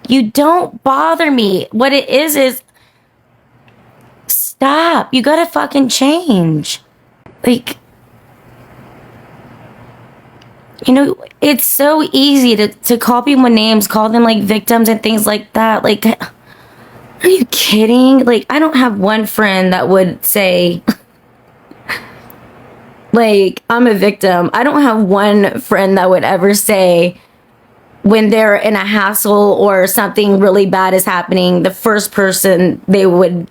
You don't bother me. What it is stop. You gotta fucking change. Like, you know, it's so easy to call people names, call them like victims and things like that. Like, are you kidding? Like, I don't have one friend that would say, like, I'm a victim. I don't have one friend that would ever say, when they're in a hassle or something really bad is happening, the first person they would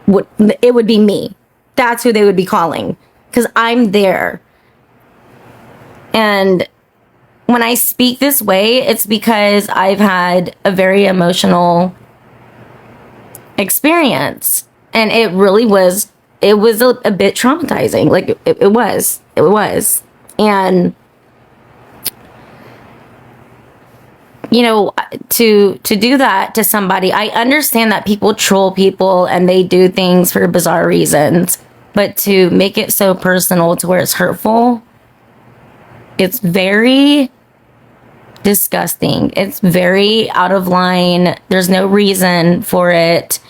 it would be me. That's who they would be calling, because I'm there. And when I speak this way, it's because I've had a very emotional experience, and it really was, it was a bit traumatizing. Like, it was. And you know, to do that to somebody, I understand that people troll people and they do things for bizarre reasons, but to make it so personal to where it's hurtful, it's very disgusting. It's very out of line. There's no reason for it.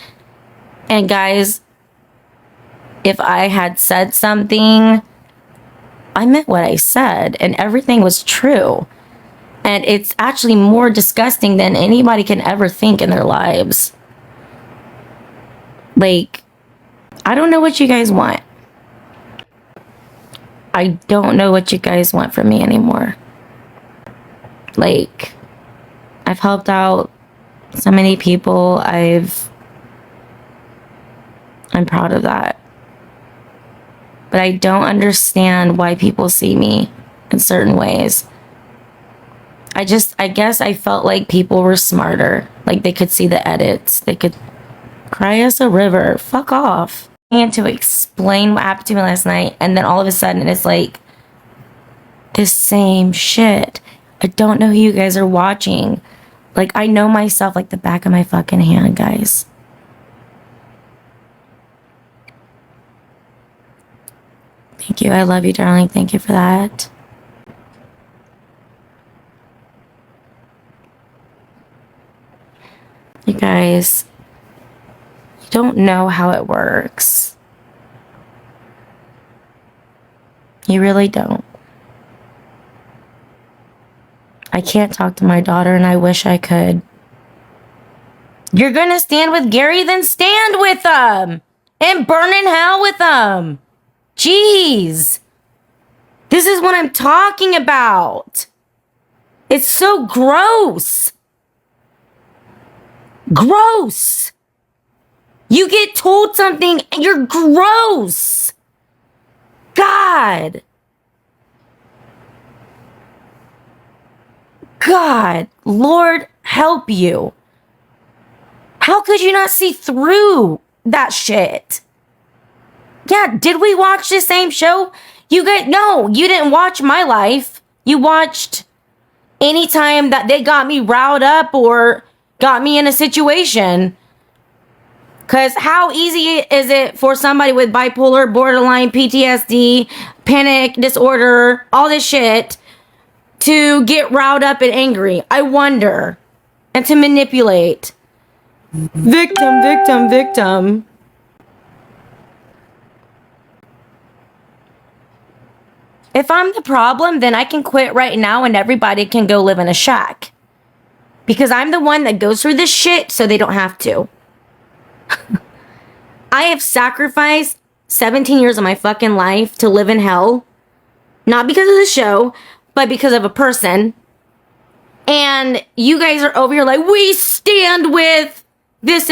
And guys, if I had said something, I meant what I said, and everything was true. And it's actually more disgusting than anybody can ever think in their lives. Like, I don't know what you guys want. I don't know what you guys want from me anymore. Like, I've helped out so many people. I'm proud of that. But I don't understand why people see me in certain ways. I guess I felt like people were smarter. Like, they could see the edits. They could cry us a river. Fuck off. And to explain what happened to me last night, and then all of a sudden it's like the same shit. I don't know who you guys are watching. Like, I know myself like the back of my fucking hand, guys. Thank you. I love you, darling. Thank you for that. You guys, you don't know how it works. You really don't. I can't talk to my daughter, and I wish I could. You're gonna stand with Gary? Then stand with him and burn in hell with him. Jeez. This is what I'm talking about. It's so gross. Gross. You get told something and you're gross. God. God. Lord, help you. How could you not see through that shit? Yeah, did we watch the same show? No, you didn't watch My Life. You watched anytime that they got me riled up or got me in a situation. Because how easy is it for somebody with bipolar, borderline, PTSD, panic disorder, all this shit, to get riled up and angry? I wonder. And to manipulate. Victim, victim, victim. If I'm the problem, then I can quit right now and everybody can go live in a shack. Because I'm the one that goes through this shit so they don't have to. I have sacrificed 17 years of my fucking life to live in hell. Not because of the show, but because of a person. And you guys are over here like, we stand with this.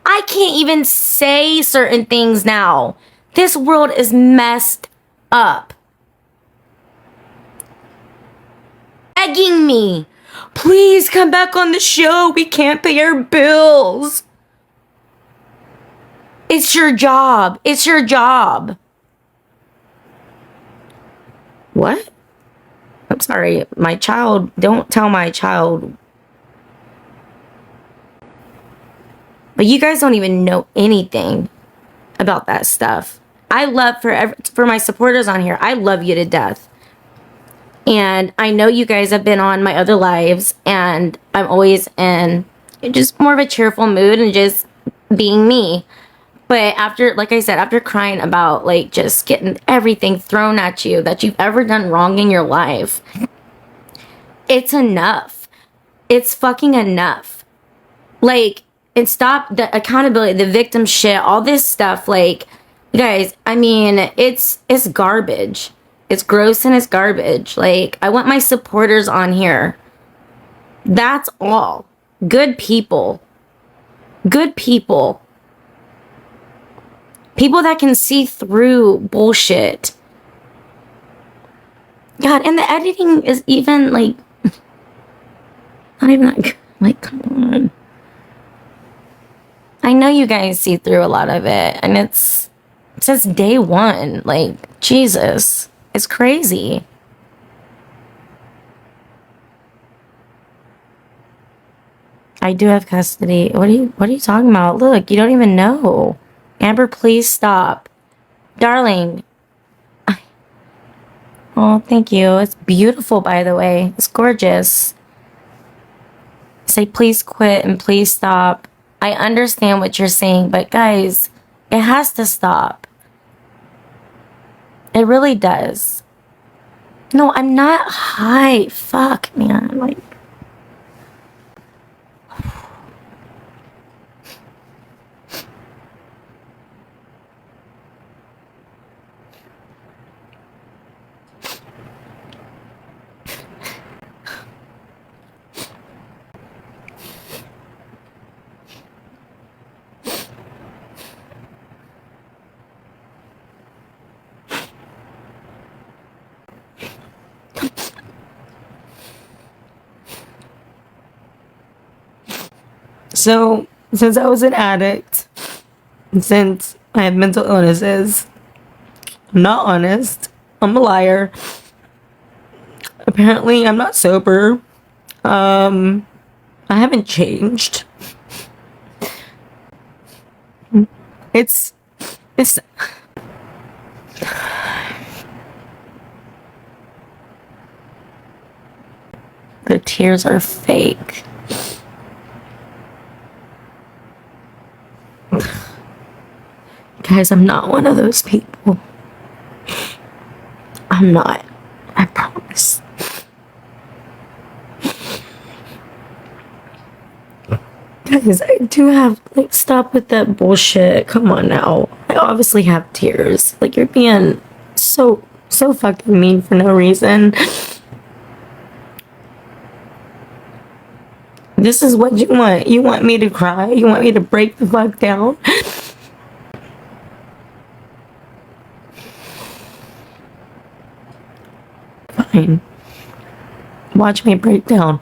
I can't even say certain things now. This world is messed up. Begging me, please come back on the show. We can't pay our bills. It's your job. It's your job. What? I'm sorry. My child, don't tell my child. But you guys don't even know anything about that stuff. I love for my supporters on here. I love you to death. And I know you guys have been on my other lives, and I'm always in just more of a cheerful mood and just being me. But after, like I said, after crying about like just getting everything thrown at you that you've ever done wrong in your life, it's enough. It's fucking enough. Like, and stop the accountability, the victim shit, all this stuff. Like, guys, I mean, it's garbage. It's gross and it's garbage. Like, I want my supporters on here. That's all. Good people. Good people. People that can see through bullshit. God, and the editing is even, like, not even that good. Like, come on. I know you guys see through a lot of it, and it says day one. Like, Jesus. It's crazy. I do have custody. What are you talking about? Look, you don't even know. Amber, please stop. Darling. Oh, thank you. It's beautiful, by the way. It's gorgeous. Say please quit and please stop. I understand what you're saying, but guys, it has to stop. It really does. No, I'm not high. Fuck, man. Like, so, since I was an addict, and since I have mental illnesses, I'm not honest. I'm a liar. Apparently, I'm not sober. I haven't changed. It's the tears are fake. Guys, I'm not one of those people. I'm not. I promise. Guys, I do have, like, stop with that bullshit. Come on now. I obviously have tears. Like, you're being so fucking mean for no reason. This is what you want. You want me to cry? You want me to break the fuck down? Fine. Watch me break down.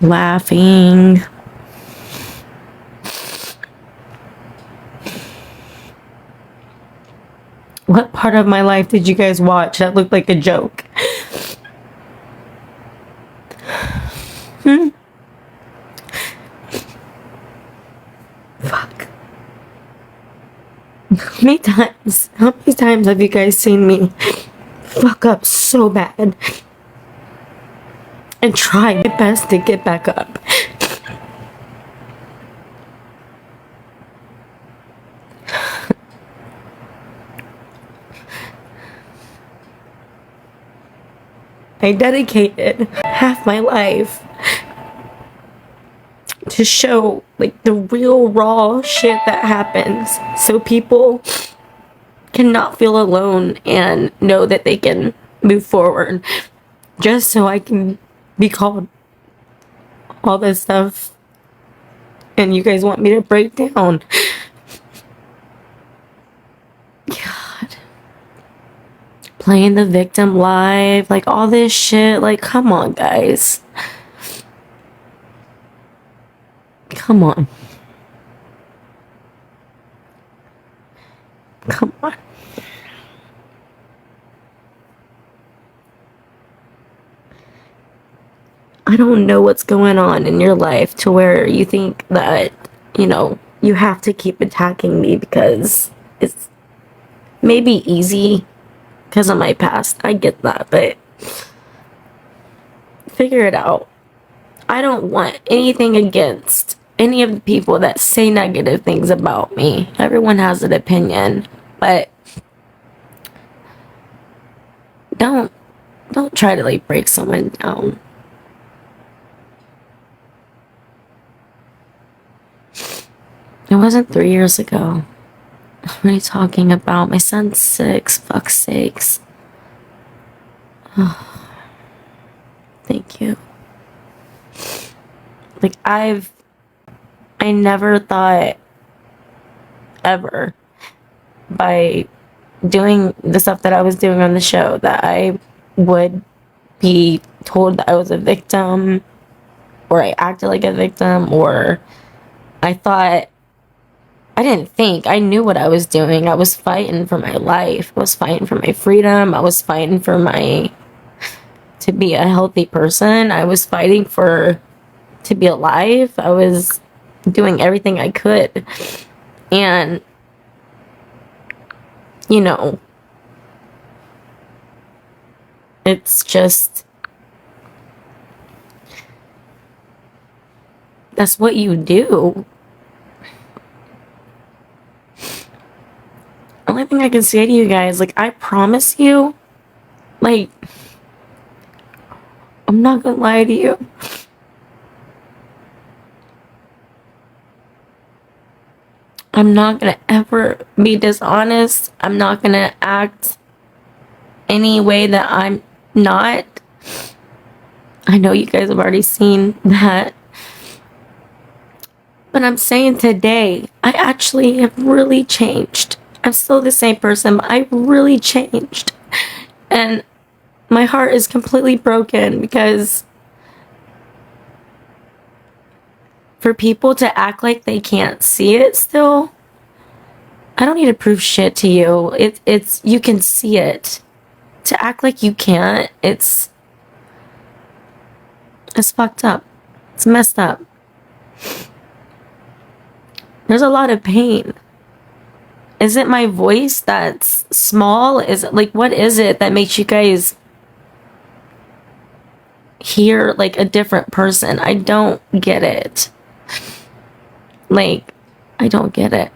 Laughing. What part of my life did you guys watch that looked like a joke? Fuck. How many times have you guys seen me fuck up so bad and try my best to get back up? I dedicated half my life to show, like, the real raw shit that happens, so people cannot feel alone and know that they can move forward, just so I can be called all this stuff, and you guys want me to break down. God. Playing the victim live, like, all this shit. Like, come on, guys. Come on. Come on. I don't know what's going on in your life to where you think that, you know, you have to keep attacking me because it's maybe easy because of my past. I get that, but figure it out. I don't want anything against any of the people that say negative things about me. Everyone has an opinion, but don't try to like break someone down. It wasn't 3 years ago. What are you talking about? My son's 6. Fuck's sakes. Thank you. Like, I never thought ever by doing the stuff that I was doing on the show that I would be told that I was a victim, or I acted like a victim, or I knew what I was doing. I was fighting for my life. I was fighting for my freedom. I was fighting for to be a healthy person. I was fighting to be alive. I was doing everything I could. And, you know, it's just, that's what you do. Only thing I can say to you guys, like, I promise you, like, I'm not gonna lie to you. I'm not gonna ever be dishonest. I'm not gonna act any way that I'm not. I know you guys have already seen that. But I'm saying today, I actually have really changed. I'm still the same person, but I've really changed. And my heart is completely broken because for people to act like they can't see it still, I don't need to prove shit to you. It's you can see it. To act like you can't, it's fucked up. It's messed up. There's a lot of pain. Is it my voice that's small? Is it like, what is it that makes you guys hear like a different person? I don't get it. Like, I don't get it.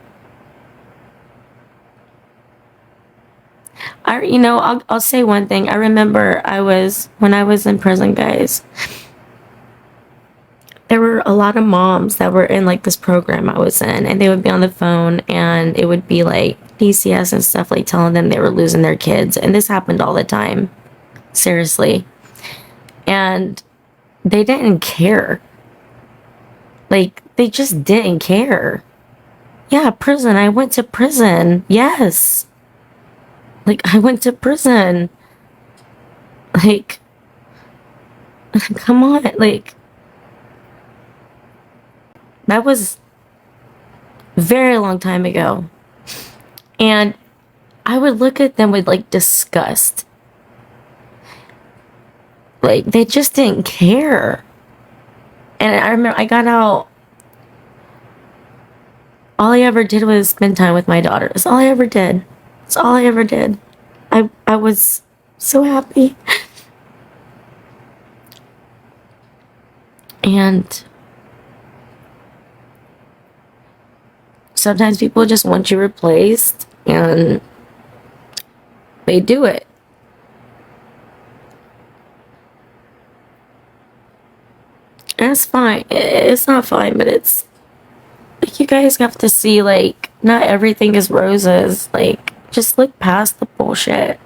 I'll say one thing. I remember when I was in prison, guys, there were a lot of moms that were in like this program I was in, and they would be on the phone and it would be like DCS and stuff, like telling them they were losing their kids. And this happened all the time. Seriously. And they didn't care. Like, they just didn't care. Yeah, prison. I went to prison. Yes. Like, I went to prison. Like, come on. Like, that was a very long time ago. And I would look at them with like disgust. Like, they just didn't care. And I remember I got out. All I ever did was spend time with my daughter. That's all I ever did. That's all I ever did. I was so happy. And sometimes people just want you replaced, and they do it. And it's fine. It's not fine, but it's like, you guys have to see, like, not everything is roses. Like, just look past the bullshit.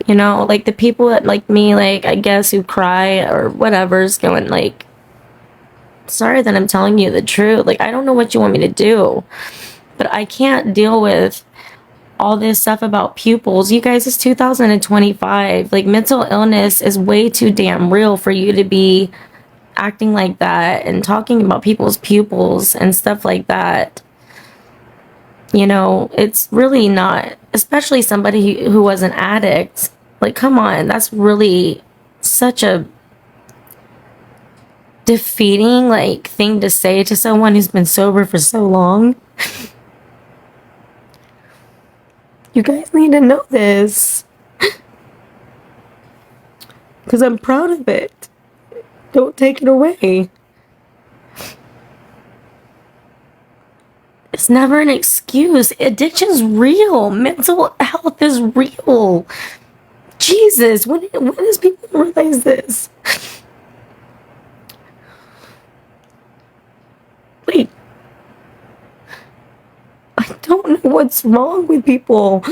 You know, like the people that like me, like, I guess, who cry or whatever's going, like, sorry that I'm telling you the truth. Like, I don't know what you want me to do, but I can't deal with all this stuff about pupils. You guys, it's 2025. Like, mental illness is way too damn real for you to be acting like that and talking about people's pupils and stuff like that. You know, it's really not, especially somebody who was an addict. Like, come on, that's really such a defeating, like, thing to say to someone who's been sober for so long. You guys need to know this. Because I'm proud of it. Don't take it away. It's never an excuse. Addiction's real. Mental health is real. Jesus, when does people realize this? Like, I don't know what's wrong with people.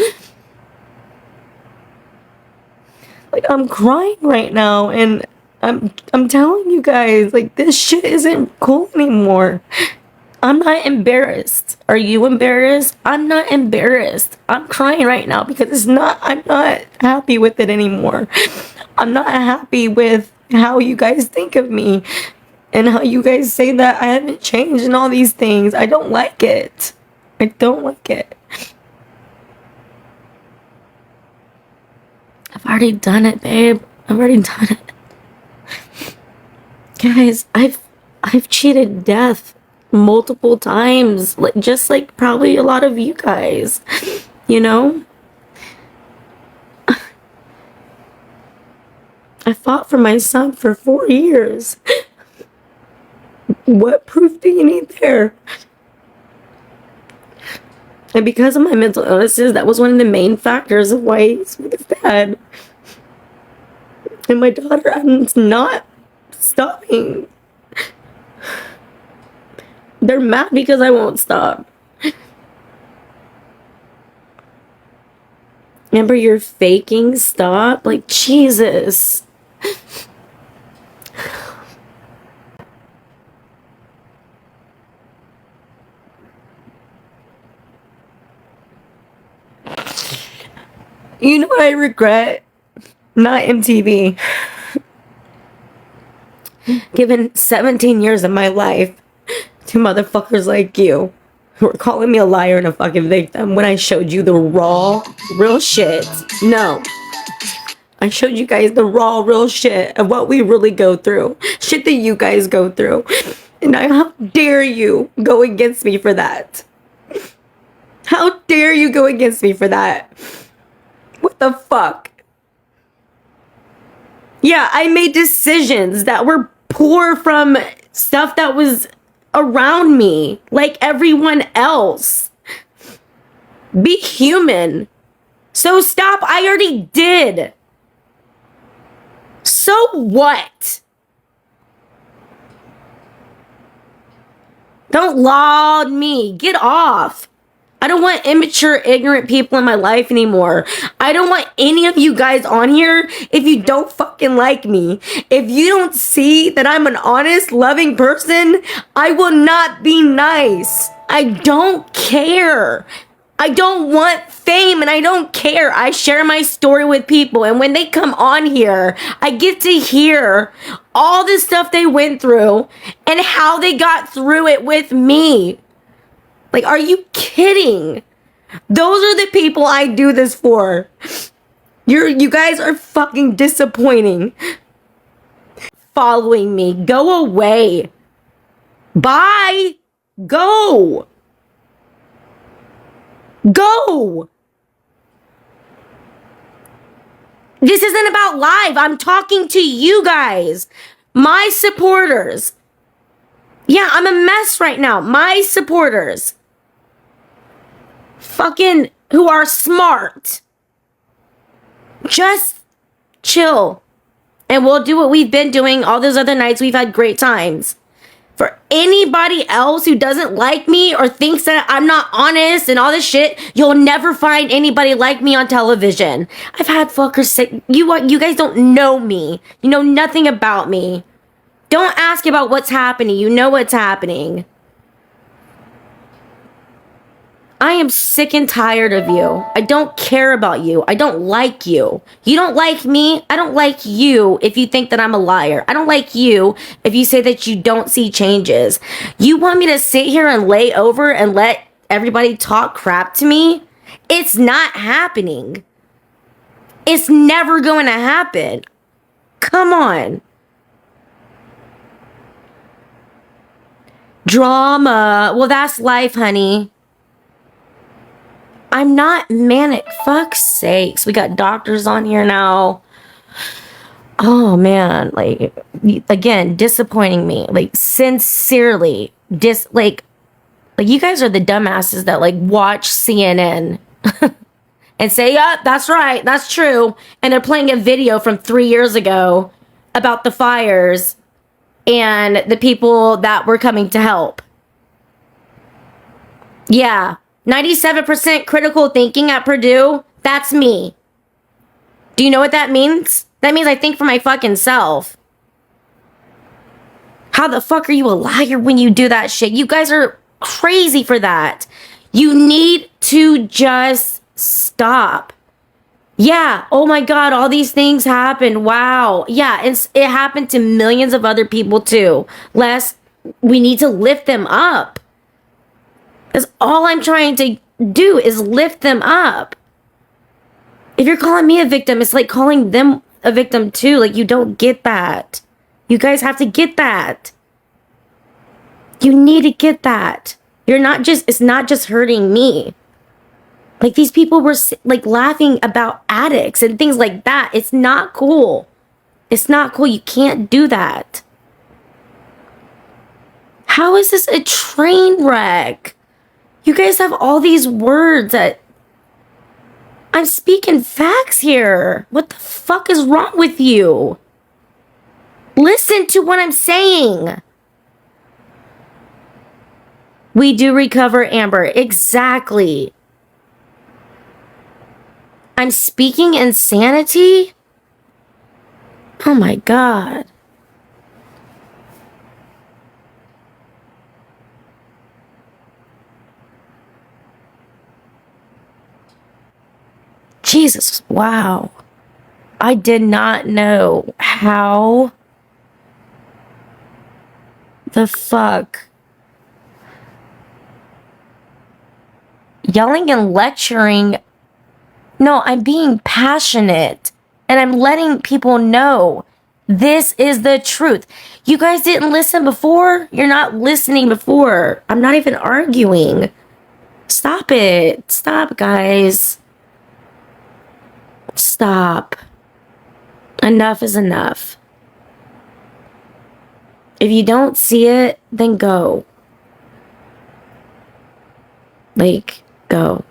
Like, I'm crying right now, and I'm telling you guys, like, this shit isn't cool anymore. I'm not embarrassed. Are you embarrassed? I'm not embarrassed. I'm crying right now because I'm not happy with it anymore. I'm not happy with how you guys think of me and how you guys say that I haven't changed and all these things. I don't like it. I don't like it. I've already done it, babe. I've already done it. Guys, I've cheated death multiple times, like just like probably a lot of you guys, you know. I fought for my son for 4 years. What proof do you need there? And because of my mental illnesses, that was one of the main factors of why he's with his dad. And my daughter, I'm not stopping. They're mad because I won't stop. Amber, you're faking. Stop. Like, Jesus. You know what I regret? Not MTV. Given 17 years of my life to motherfuckers like you who are calling me a liar and a fucking victim when I showed you the raw, real shit. No. I showed you guys the raw, real shit of what we really go through. Shit that you guys go through. And how dare you go against me for that? How dare you go against me for that? What the fuck? Yeah, I made decisions that were poor from stuff that was around me, like everyone else. Be human. So stop. I already did. So what? Don't laud me. Get off. I don't want immature, ignorant people in my life anymore. I don't want any of you guys on here if you don't fucking like me. If you don't see that I'm an honest, loving person, I will not be nice. I don't care. I don't want fame and I don't care. I share my story with people, and when they come on here, I get to hear all the stuff they went through and how they got through it with me. Like, are you kidding? Those are the people I do this for. You guys are fucking disappointing. Following me. Go away. Bye. Go. Go. This isn't about live. I'm talking to you guys. My supporters. Yeah, I'm a mess right now. My supporters. Fucking who are smart. Just chill. And we'll do what we've been doing all those other nights. We've had great times. For anybody else who doesn't like me or thinks that I'm not honest and all this shit, you'll never find anybody like me on television. I've had fuckers say, you guys don't know me. You know nothing about me. Don't ask about what's happening. You know what's happening. I am sick and tired of you. I don't care about you. I don't like you. You don't like me. I don't like you if you think that I'm a liar. I don't like you if you say that you don't see changes. You want me to sit here and lay over and let everybody talk crap to me? It's not happening. It's never going to happen. Come on. Drama. Well, that's life, honey. I'm not manic. Fuck's sakes. We got doctors on here now. Oh man, like again, disappointing me. Like sincerely, like you guys are the dumbasses that like watch CNN and say, "Yeah, that's right, that's true," and they're playing a video from 3 years ago about the fires and the people that were coming to help. Yeah, 97% critical thinking at Purdue. That's me. Do you know what that means? That means I think for my fucking self. How the fuck are you a liar when you do that shit? You guys are crazy for that. You need to just stop. Yeah, oh my god, all these things happened. Wow. Yeah, it happened to millions of other people too. We need to lift them up. That's all I'm trying to do is lift them up. If you're calling me a victim, it's like calling them a victim too. Like, you don't get that. You guys have to get that. You need to get that. It's not just hurting me. Like, these people were like laughing about addicts and things like that. It's not cool. It's not cool. You can't do that. How is this a train wreck? You guys have all these words that I'm speaking facts here. What the fuck is wrong with you? Listen to what I'm saying. We do recover, Amber. Exactly. I'm speaking insanity? Oh my god. Jesus, wow. I did not know how the fuck yelling and lecturing. No, I'm being passionate and I'm letting people know this is the truth. You guys didn't listen before? You're not listening before. I'm not even arguing. Stop it. Stop, guys. Stop. Enough is enough. If you don't see it, then go. Like, go.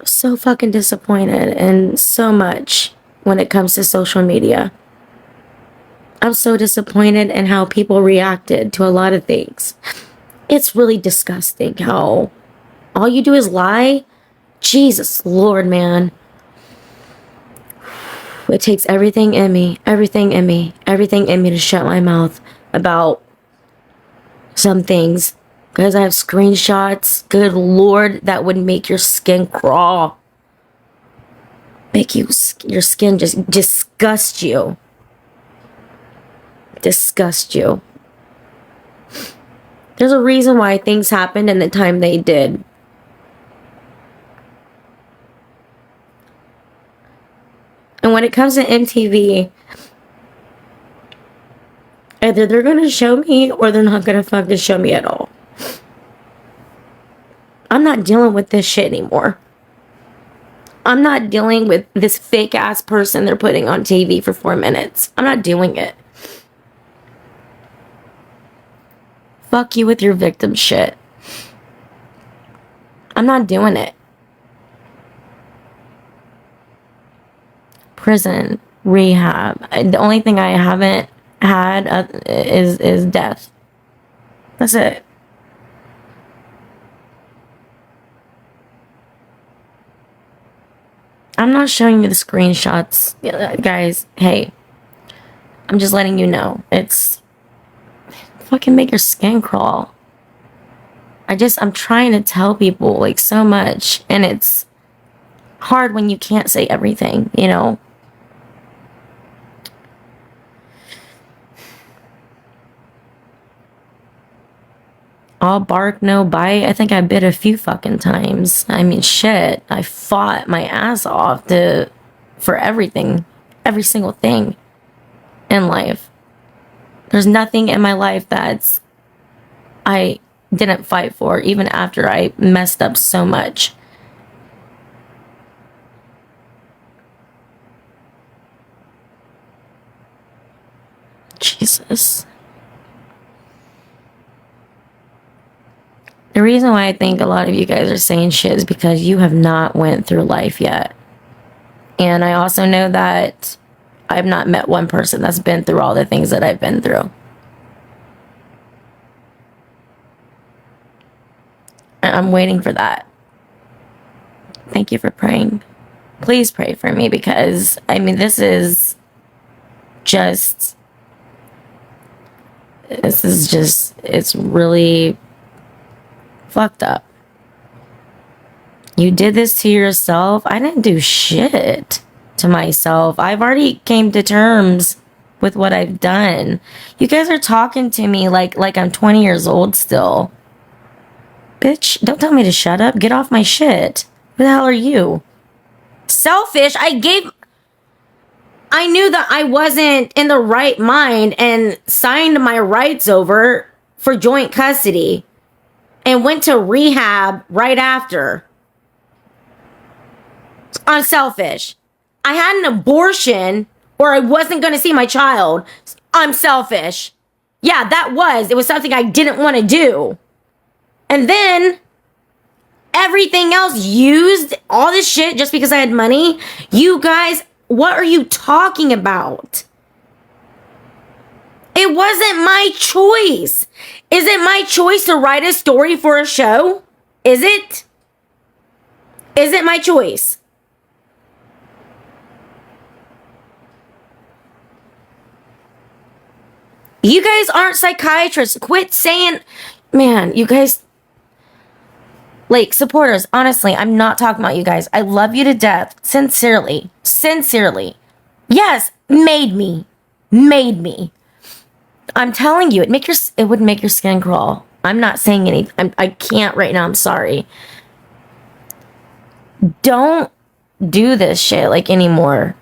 So fucking disappointed and so much when it comes to social media. I'm so disappointed in how people reacted to a lot of things. It's really disgusting how all you do is lie. Jesus Lord, man. It takes everything in me to shut my mouth about some things. Because I have screenshots, good Lord, that would make your skin crawl. Make your skin just disgust you. Disgust you. There's a reason why things happened in the time they did. And when it comes to MTV, either they're going to show me or they're not going to fucking show me at all. I'm not dealing with this shit anymore. I'm not dealing with this fake ass person they're putting on TV for 4 minutes. I'm not doing it. Fuck you with your victim shit. I'm not doing it. Prison, rehab. The only thing I haven't had is death. That's it. I'm not showing you the screenshots, guys. Hey, I'm just letting you know. It's fucking make your skin crawl. I'm trying to tell people like so much, and it's hard when you can't say everything, you know? All bark, no bite. I think I bit a few fucking times. I mean, shit. I fought my ass off for everything. Every single thing in life. There's nothing in my life I didn't fight for, even after I messed up so much. Jesus. The reason why I think a lot of you guys are saying shit is because you have not went through life yet. And I also know that I've not met one person that's been through all the things that I've been through. And I'm waiting for that. Thank you for praying. Please pray for me, because, I mean, this is just, it's really fucked up. You did this to yourself. I didn't do shit to myself. I've already came to terms with what I've done. You guys are talking to me like I'm 20 years old still. Bitch, don't tell me to shut up. Get off my shit. Who the hell are you? Selfish. I knew that I wasn't in the right mind and signed my rights over for joint custody and went to rehab right after. I'm selfish. I had an abortion or I wasn't going to see my child. I'm selfish. Yeah, it was something I didn't want to do. And then everything else, used all this shit just because I had money. You guys, what are you talking about? It wasn't my choice. Is it my choice to write a story for a show? Is it? Is it my choice? You guys aren't psychiatrists. Quit saying, man, you guys, like, supporters, honestly, I'm not talking about you guys. I love you to death. Sincerely. Sincerely. Yes, made me. I'm telling you, it would make your skin crawl. I'm not saying anything. I can't right now. I'm sorry. Don't do this shit, like, anymore.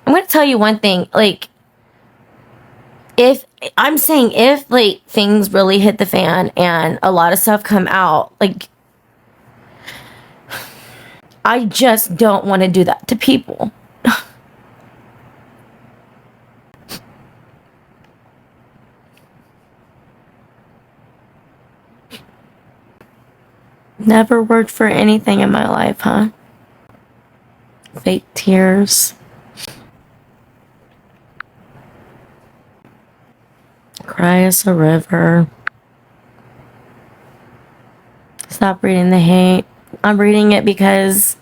I'm going to tell you one thing, like, if like things really hit the fan and a lot of stuff come out, like, I just don't want to do that to people. Never worked for anything in my life, huh? Fake tears. Cry us a river. Stop reading the hate. I'm reading it because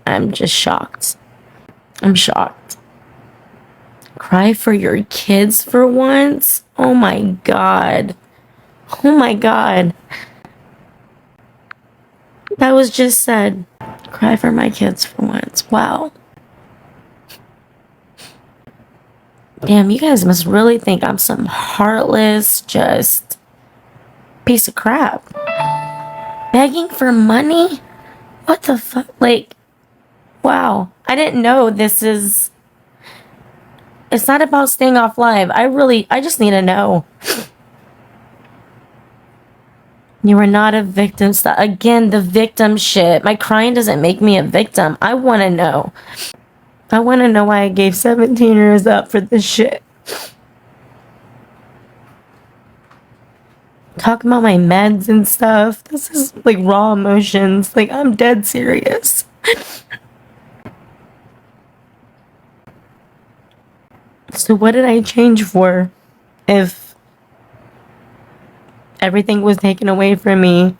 I'm just shocked. I'm shocked. Cry for your kids for once? Oh my God. Oh my God. That was just said. Cry for my kids for once. Wow. Damn, you guys must really think I'm some heartless, just piece of crap. Begging for money? What the fuck? Like, wow. I didn't know this is... It's not about staying off live. I just need to know. You are not a victim. Again, the victim shit. My crying doesn't make me a victim. I want to know. I want to know why I gave 17 years up for this shit. Talking about my meds and stuff. This is like raw emotions. Like, I'm dead serious. So what did I change for if everything was taken away from me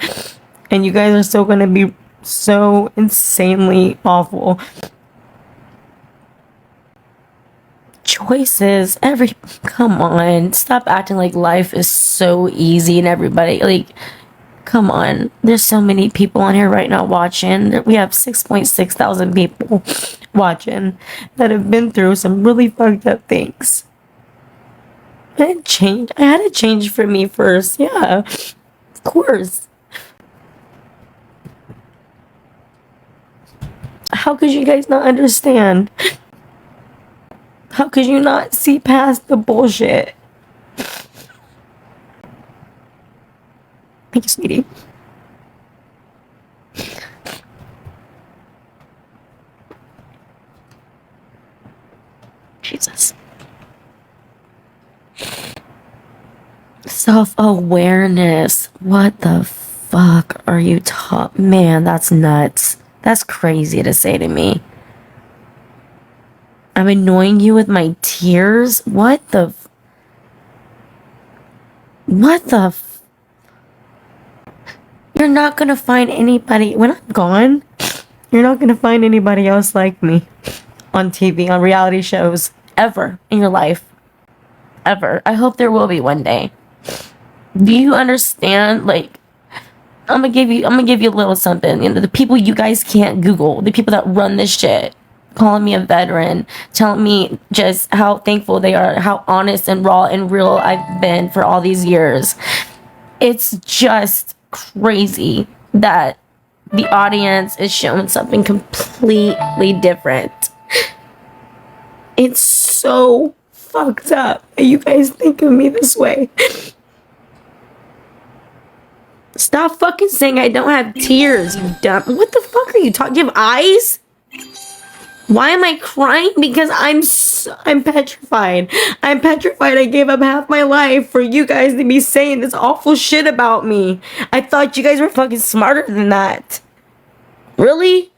and you guys are still going to be so insanely awful? Choices, come on, stop acting like life is so easy and everybody, like, come on. There's so many people on here right now watching. We have 6.6 thousand people watching that have been through some really fucked up things. I had to change for me first. Yeah, of course. How could you guys not understand? How could you not see past the bullshit? Thank you, sweetie. Jesus. Self-awareness. What the fuck are you talking? Man, that's nuts. That's crazy to say to me. I'm annoying you with my tears? What the You're not gonna find anybody, when I'm gone, you're not gonna find anybody else like me on TV, on reality shows, ever in your life. Ever. I hope there will be one day. Do you understand? Like, I'm gonna give you a little something. You know, the people you guys can't Google, the people that run this shit, calling me a veteran, telling me just how thankful they are, how honest and raw and real I've been for all these years. It's just crazy that the audience is showing something completely different. It's so fucked up that you guys think of me this way. Stop fucking saying I don't have tears, you dumb. What the fuck are you talking? Do you have eyes? Why am I crying? Because I'm petrified. I'm petrified I gave up half my life for you guys to be saying this awful shit about me. I thought you guys were fucking smarter than that. Really?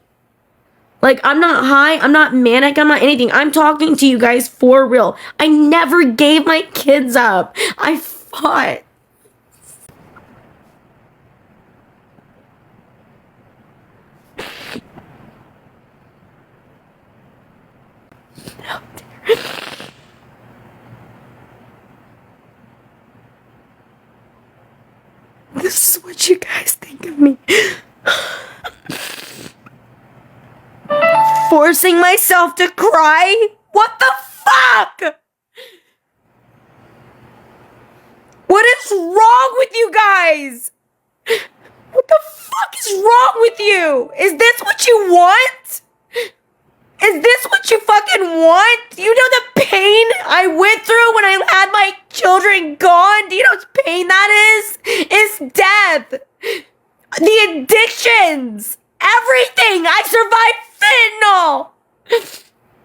Like, I'm not high, I'm not manic, I'm not anything. I'm talking to you guys for real. I never gave my kids up. I fought. This is what you guys think of me. Forcing myself to cry? What the fuck? What is wrong with you guys? What the fuck is wrong with you? Is this what you want? Is this what you fucking want? Do you know the pain I went through when I had my children gone? Do you know what pain that is? It's death. The addictions. Everything. I survived fentanyl.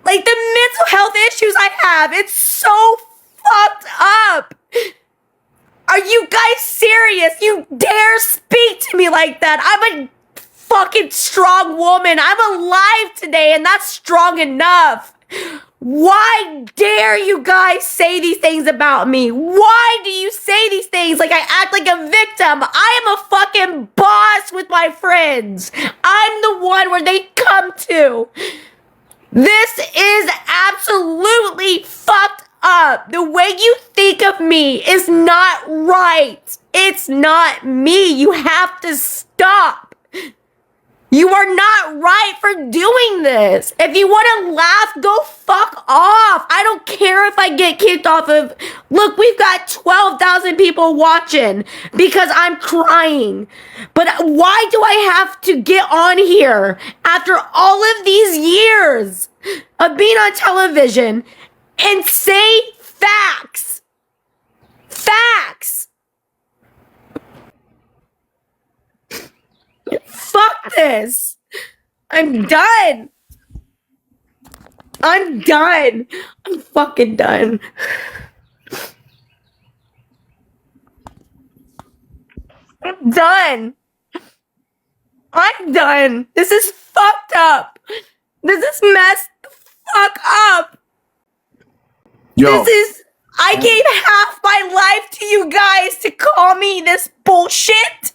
Like the mental health issues I have. It's so fucked up. Are you guys serious? You dare speak to me like that? I'm a fucking strong woman. I'm alive today, and that's strong enough. Why dare you guys say these things about me? Why do you say these things like I act like a victim? I am a fucking boss with my friends. I'm the one where they come to. This is absolutely fucked up. The way you think of me is not right. It's not me. You have to stop. You are not right for doing this. If you want to laugh, go fuck off. I don't care if I get kicked off of... Look, we've got 12,000 people watching because I'm crying. But why do I have to get on here after all of these years of being on television and say facts? Facts. Fuck this. I'm done. I'm done. I'm fucking done. I'm done. I'm done. This is fucked up. This is messed the fuck up. Yo. I gave half my life to you guys to call me this bullshit.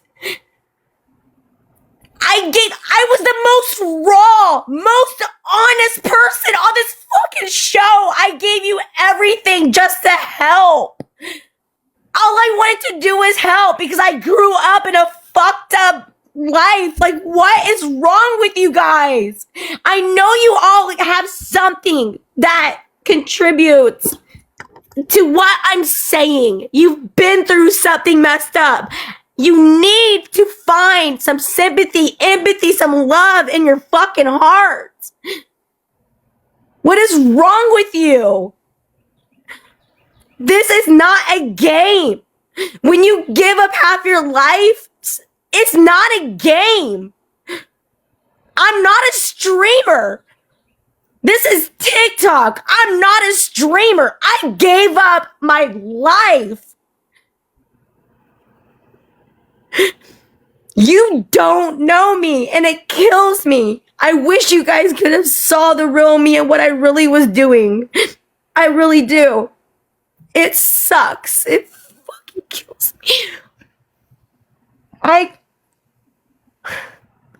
I was the most raw, most honest person on this fucking show. I gave you everything just to help. All I wanted to do was help because I grew up in a fucked up life. Like, what is wrong with you guys? I know you all have something that contributes to what I'm saying. You've been through something messed up. You need to find some sympathy, empathy, some love in your fucking heart. What is wrong with you? This is not a game. When you give up half your life, it's not a game. I'm not a streamer. This is TikTok. I'm not a streamer. I gave up my life. You don't know me, and it kills me. I wish you guys could have saw the real me and what I really was doing. I really do. It sucks. It fucking kills me.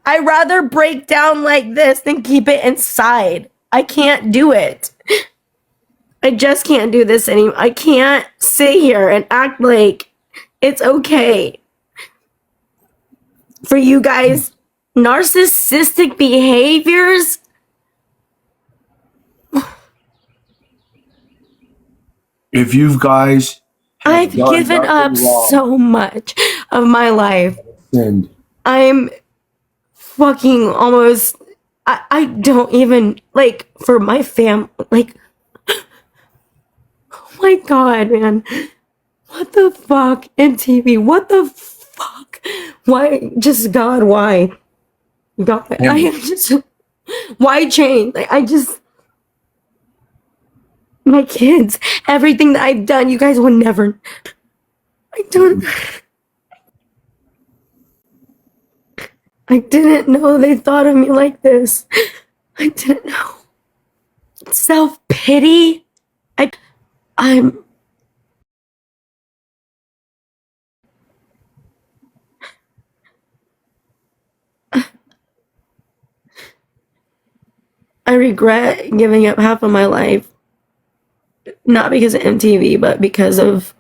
I'd rather break down like this than keep it inside. I can't do it. I just can't do this anymore. I can't sit here and act like it's okay for you guys narcissistic behaviors. If you guys have I've done given up nothing wrong, so much of my life. sinned, I'm fucking almost, I don't even, like, for my fam, like, oh my god, man. What the fuck? MTV, what the fuck? Why? Just God, why? God, I am just, why change? Like, my kids, everything that I've done, you guys would never, I didn't know they thought of me like this. I didn't know. Self-pity. I regret giving up half of my life. Not because of MTV, but because of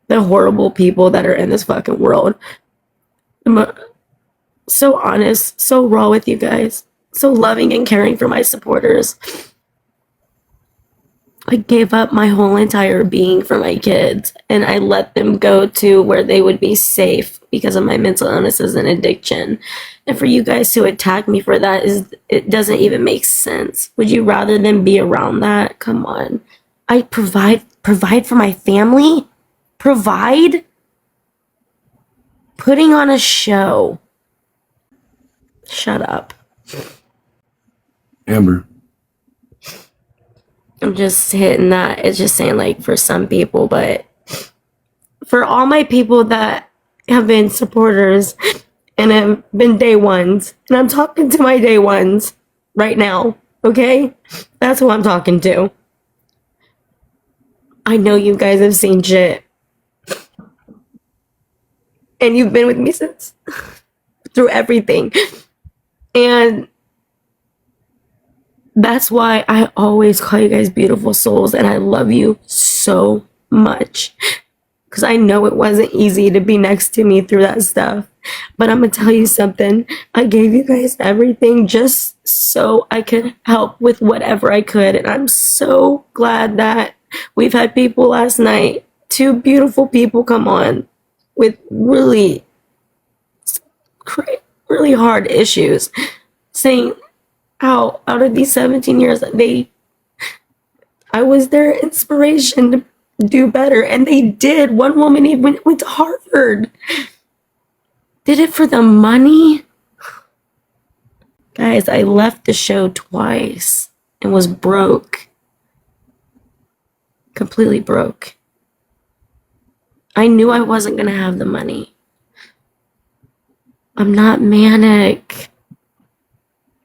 the horrible people that are in this fucking world. I'm so honest, so raw with you guys. So loving and caring for my supporters. I gave up my whole entire being for my kids, and I let them go to where they would be safe because of my mental illnesses and addiction. And for you guys to attack me for that, it doesn't even make sense. Would you rather than be around that? Come on. I provide for my family. Putting on a show. Shut up. Amber. I'm just hitting that. It's just saying, like, for some people, but for all my people that have been supporters and have been day ones, and I'm talking to my day ones right now, okay? That's who I'm talking to. I know you guys have seen shit. And you've been with me since, through everything. And that's why I always call you guys beautiful souls, and I love you so much. Because I know it wasn't easy to be next to me through that stuff. But I'm going to tell you something. I gave you guys everything just so I could help with whatever I could. And I'm so glad that we've had people last night, 2 beautiful people come on with really hard issues, saying how out of these 17 years I was their inspiration to do better, and they did. One woman even went to Harvard. Did it for the money? Guys, I left the show twice and was broke. Completely broke. I knew I wasn't gonna have the money. I'm not manic.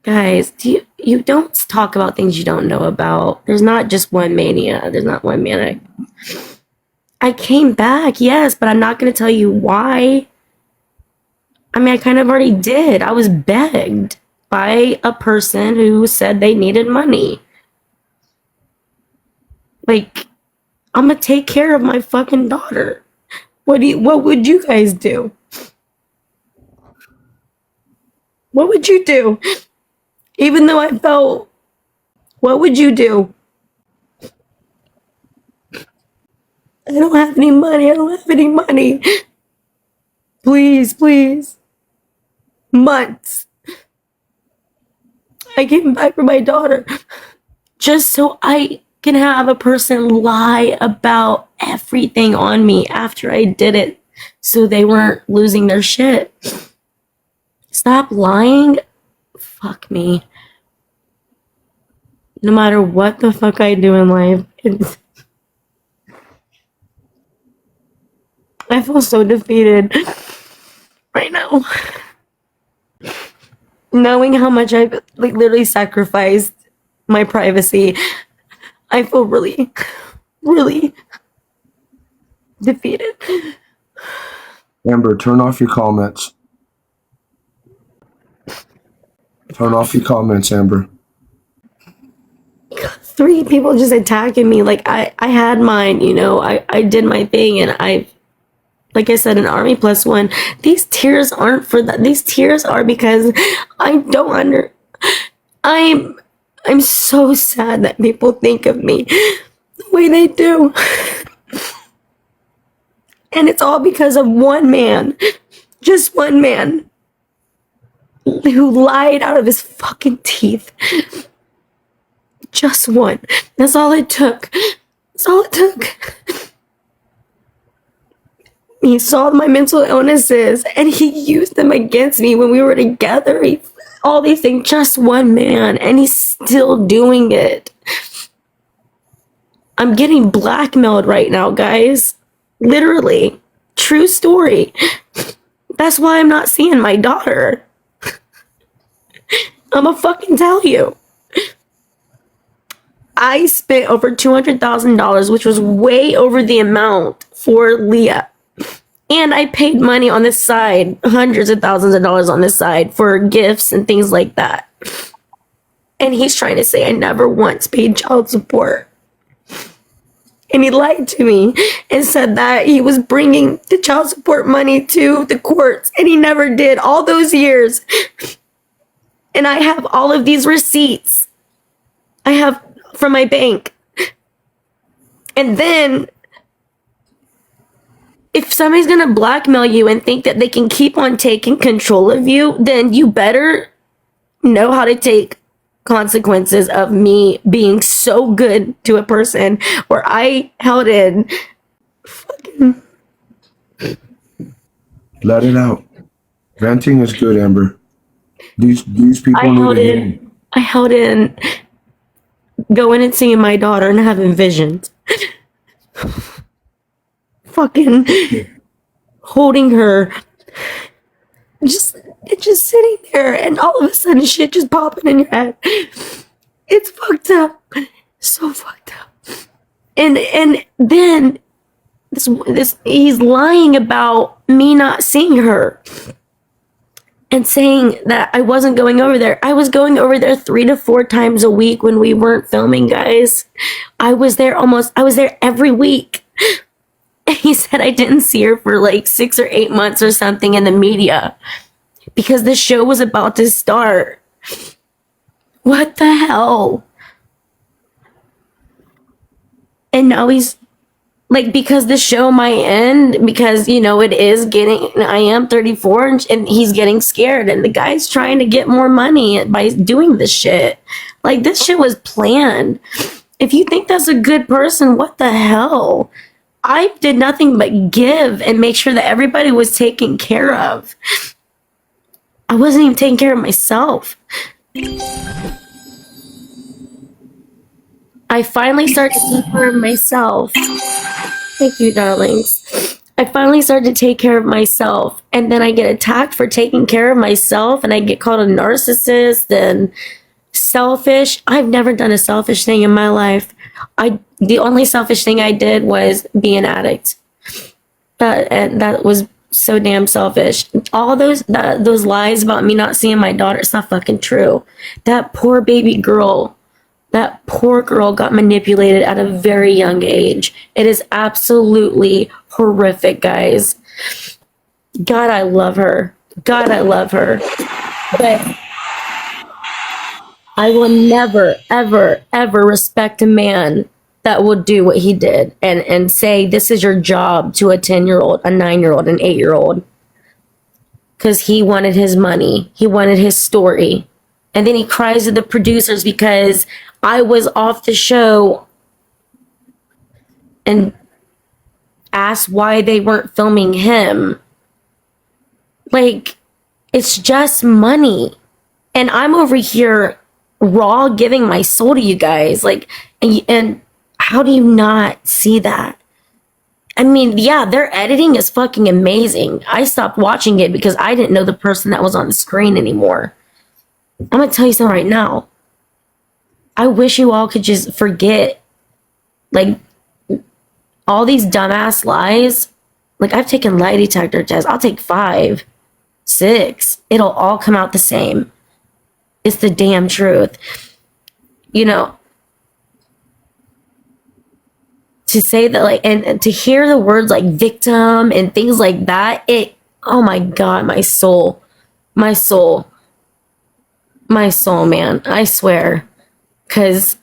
Guys, you don't talk about things you don't know about. There's not just one mania. There's not one manic. I came back, yes, but I'm not going to tell you why. I mean, I kind of already did. I was begged by a person who said they needed money. Like, I'm going to take care of my fucking daughter. What would you guys do? What would you do? Even though I felt, what would you do? I don't have any money. I don't have any money. Please, please. Months. I came back for my daughter. just so I can have a person lie about everything on me after I did it so they weren't losing their shit. Stop lying. Fuck me. No matter what the fuck I do in life, I feel so defeated right now. Knowing how much I've like literally sacrificed my privacy, I feel really, really defeated. Amber, turn off your comments. Turn off your comments, Amber. 3 people just attacking me. Like I had mine, you know, I did my thing, and like I said, an Army Plus One. These tears aren't for that. These tears are because I'm so sad that people think of me the way they do. And it's all because of one man. Just one man. Who lied out of his fucking teeth. Just one. That's all it took. That's all it took. He saw my mental illnesses and he used them against me when we were together. All these things, just one man, and he's still doing it. I'm getting blackmailed right now, guys. Literally. True story. That's why I'm not seeing my daughter. I'ma fucking tell you. I spent over $200,000, which was way over the amount for Leah. And I paid money on the side, hundreds of thousands of dollars on the side for gifts and things like that. And he's trying to say I never once paid child support. And he lied to me and said that he was bringing the child support money to the courts, and he never did all those years. And I have all of these receipts. I have from my bank. And then if somebody's gonna blackmail you and think that they can keep on taking control of you, then you better know how to take consequences of me being so good to a person where I held in fucking... Let it out. Venting is good, Amber. These people need to hear. I held in going and seeing my daughter and having visions. Fucking holding her. Just sitting there, and all of a sudden shit just popping in your head. It's fucked up. So fucked up. And then this he's lying about me not seeing her. And saying that I wasn't going over there. I was going over there 3 to 4 times a week when we weren't filming, guys. I was there every week. And he said I didn't see her for like 6 or 8 months or something in the media. Because the show was about to start. What the hell? And now he's like, because the show might end, because, you know, I am 34 and he's getting scared, and the guy's trying to get more money by doing this shit. Like, this shit was planned. If you think that's a good person, what the hell? I did nothing but give and make sure that everybody was taken care of. I wasn't even taking care of myself. I finally started to take care of myself. Thank you, darlings. I finally started to take care of myself, and then I get attacked for taking care of myself, and I get called a narcissist and selfish. I've never done a selfish thing in my life. The only selfish thing I did was be an addict. That was so damn selfish. All those lies about me not seeing my daughter, it's not fucking true. That poor baby girl. That poor girl got manipulated at a very young age. It is absolutely horrific, guys. God, I love her. God, I love her. But I will never, ever, ever respect a man that will do what he did and say, this is your job to a 10-year-old, a 9-year-old, an 8-year-old. Because he wanted his money. He wanted his story. And then he cries to the producers because I was off the show and asked why they weren't filming him. Like, it's just money. And I'm over here raw giving my soul to you guys. Like, and how do you not see that? I mean, yeah, their editing is fucking amazing. I stopped watching it because I didn't know the person that was on the screen anymore. I'm gonna tell you something right now. I wish you all could just forget, like, all these dumbass lies. Like, I've taken lie detector tests. I'll take 5, 6. It'll all come out the same. It's the damn truth. You know, to say that, like, and to hear the words like victim and things like that, oh my God, my soul, man, I swear. Because,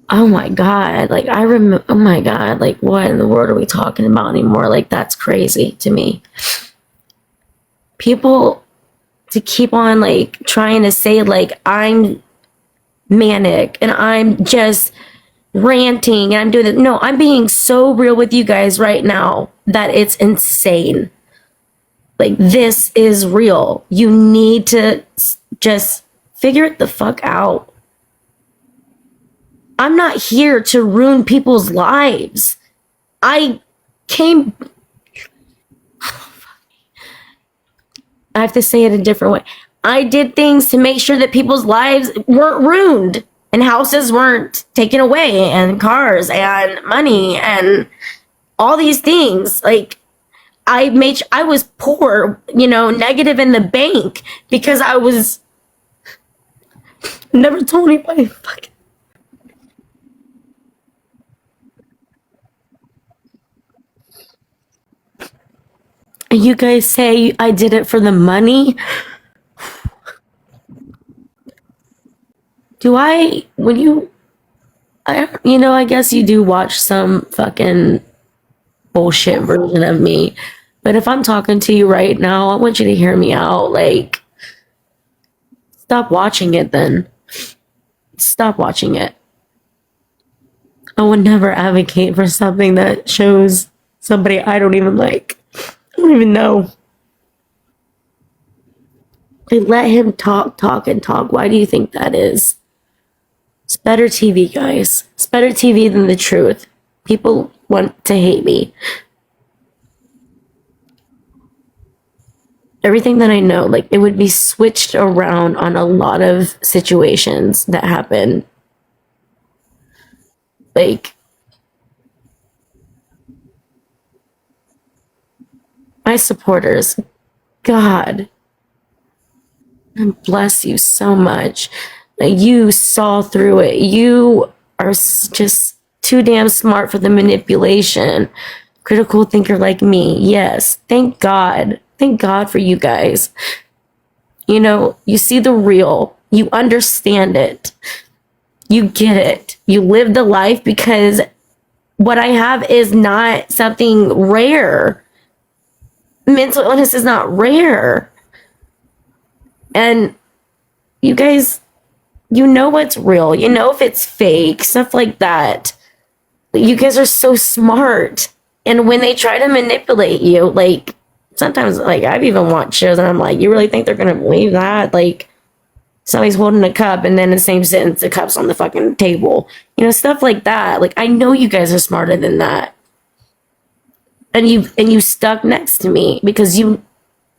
oh my God, like, I remember, oh my God, like, what in the world are we talking about anymore? Like, that's crazy to me. People to keep on, like, trying to say, like, I'm manic and I'm just ranting and I'm doing this. No, I'm being so real with you guys right now that it's insane. Like, this is real. You need to just figure it the fuck out. I'm not here to ruin people's lives. I have to say it a different way. I did things to make sure that people's lives weren't ruined and houses weren't taken away and cars and money and all these things. Like, I was poor, you know, negative in the bank because I was never told anybody. Fucking. You guys say I did it for the money. I guess you do watch some fucking bullshit version of me. But if I'm talking to you right now, I want you to hear me out. Like, stop watching it then. Stop watching it. I would never advocate for something that shows somebody I don't even like. I don't even know. They let him talk. Why do you think that is? It's better TV, guys. It's better TV than the truth. People want to hate me. Everything that I know, like, it would be switched around on a lot of situations that happen. Like, my supporters, God, bless you so much. You saw through it. You are just too damn smart for the manipulation. Critical thinker like me. Yes. Thank God. Thank God for you guys. You know, you see the real. You understand it. You get it. You live the life because what I have is not something rare. Mental illness is not rare. And you guys, you know what's real. You know if it's fake, stuff like that. You guys are so smart. And when they try to manipulate you, like, sometimes, like, I've even watched shows and I'm like, you really think they're going to believe that? Like, somebody's holding a cup and then in the same sentence, the cup's on the fucking table. You know, stuff like that. Like, I know you guys are smarter than that. And you stuck next to me because you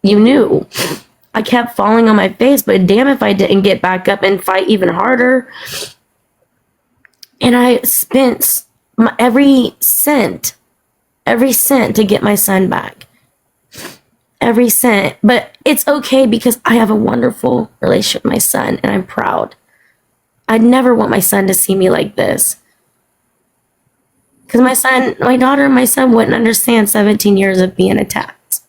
knew. I kept falling on my face, but damn if I didn't get back up and fight even harder. And I spent every cent to get my son back. Every cent. But it's okay because I have a wonderful relationship with my son and I'm proud. I'd never want my son to see me like this. Because my daughter and my son wouldn't understand 17 years of being attacked.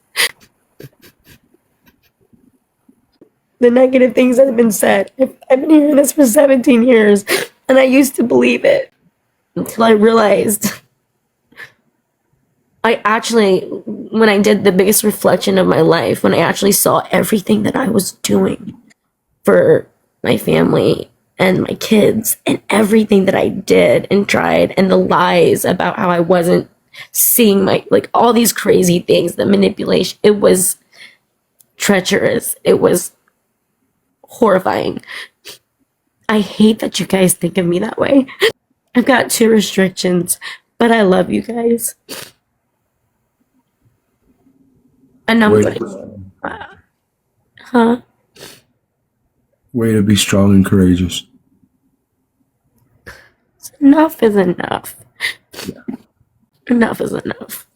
The negative things that have been said. I've been hearing this for 17 years and I used to believe it until I realized I actually when I did the biggest reflection of my life, when I actually saw everything that I was doing for my family and my kids and everything that I did and tried, and the lies about how I wasn't seeing my, like, all these crazy things, the manipulation, it was treacherous. It was horrifying. I hate that you guys think of me that way. I've got 2 restrictions, but I love you guys. And I'm Way, going, huh? way to be strong and courageous. Enough is enough. Enough is enough.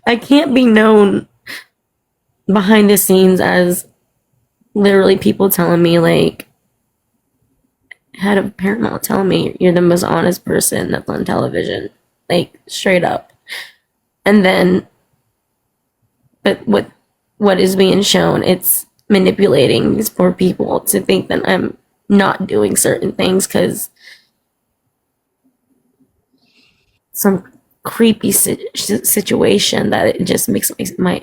I can't be known behind the scenes as literally people telling me, like, head of Paramount telling me you're the most honest person that's on television, like, straight up. And then, but what is being shown, it's manipulating these poor people to think that I'm not doing certain things because some creepy situation that it just makes my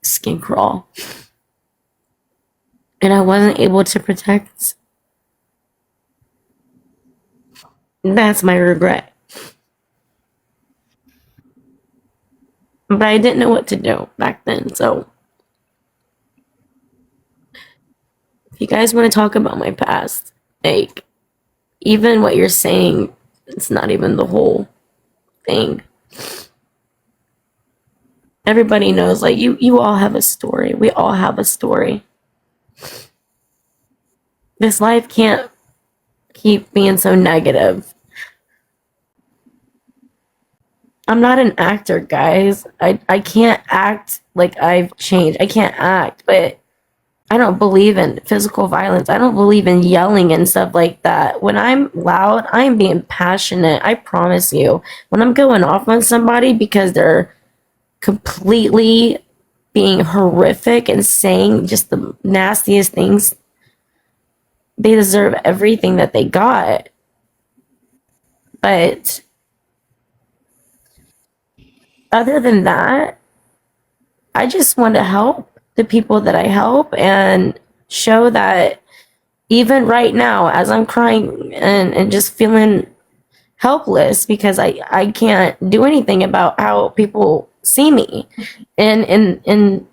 skin crawl. And I wasn't able to protect. That's my regret. But I didn't know what to do back then. So if you guys want to talk about my past, like, even what you're saying, it's not even the whole thing. Everybody knows, like, you all have a story. We all have a story. This life can't keep being so negative. I'm not an actor, guys. I can't act like I've changed. I can't act, but I don't believe in physical violence. I don't believe in yelling and stuff like that. When I'm loud, I'm being passionate. I promise you. When I'm going off on somebody because they're completely being horrific and saying just the nastiest things, they deserve everything that they got. But other than that, I just want to help the people that I help and show that even right now, as I'm crying and just feeling helpless because I can't do anything about how people see me. And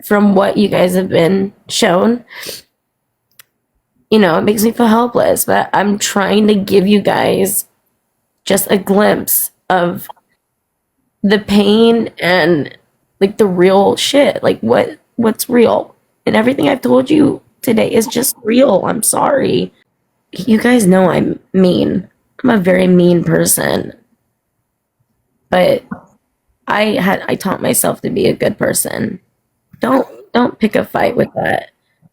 from what you guys have been shown, you know, it makes me feel helpless. But I'm trying to give you guys just a glimpse of the pain and, like, the real shit, like what's real. And everything I've told you today is just real. I'm sorry. You guys know I'm mean. I'm a very mean person. But I taught myself to be a good person. Don't pick a fight with that.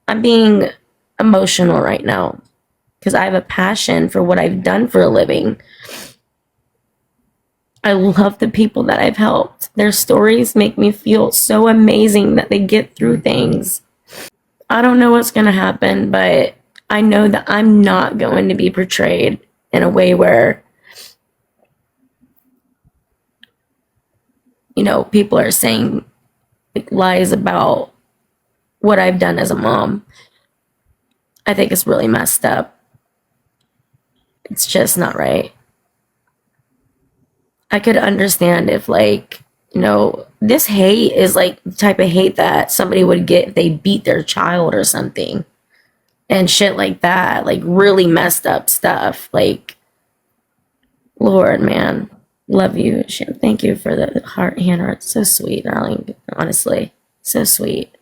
I'm being emotional right now because I have a passion for what I've done for a living. I love the people that I've helped. Their stories make me feel so amazing that they get through things. I don't know what's going to happen, but I know that I'm not going to be portrayed in a way where, you know, people are saying, like, lies about what I've done as a mom. I think it's really messed up. It's just not right. I could understand if, like, you know, this hate is like the type of hate that somebody would get if they beat their child or something and shit like that, like really messed up stuff. Like, Lord, man, love you. Thank you for the hand heart. So sweet, darling. Honestly, so sweet.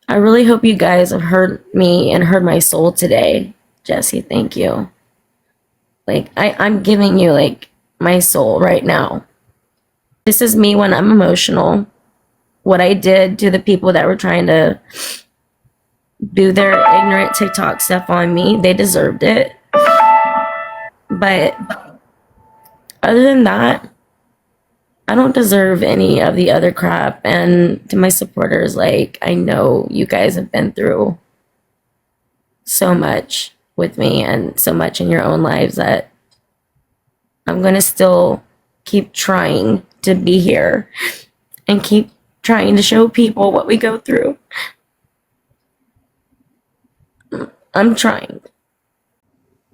I really hope you guys have heard me and heard my soul today. Jesse, thank you. Like, I'm giving you, like, my soul right now. This is me when I'm emotional. What I did to the people that were trying to do their ignorant TikTok stuff on me, they deserved it. But other than that, I don't deserve any of the other crap. And to my supporters, like, I know you guys have been through so much with me and so much in your own lives that I'm going to still keep trying to be here and keep trying to show people what we go through. I'm trying.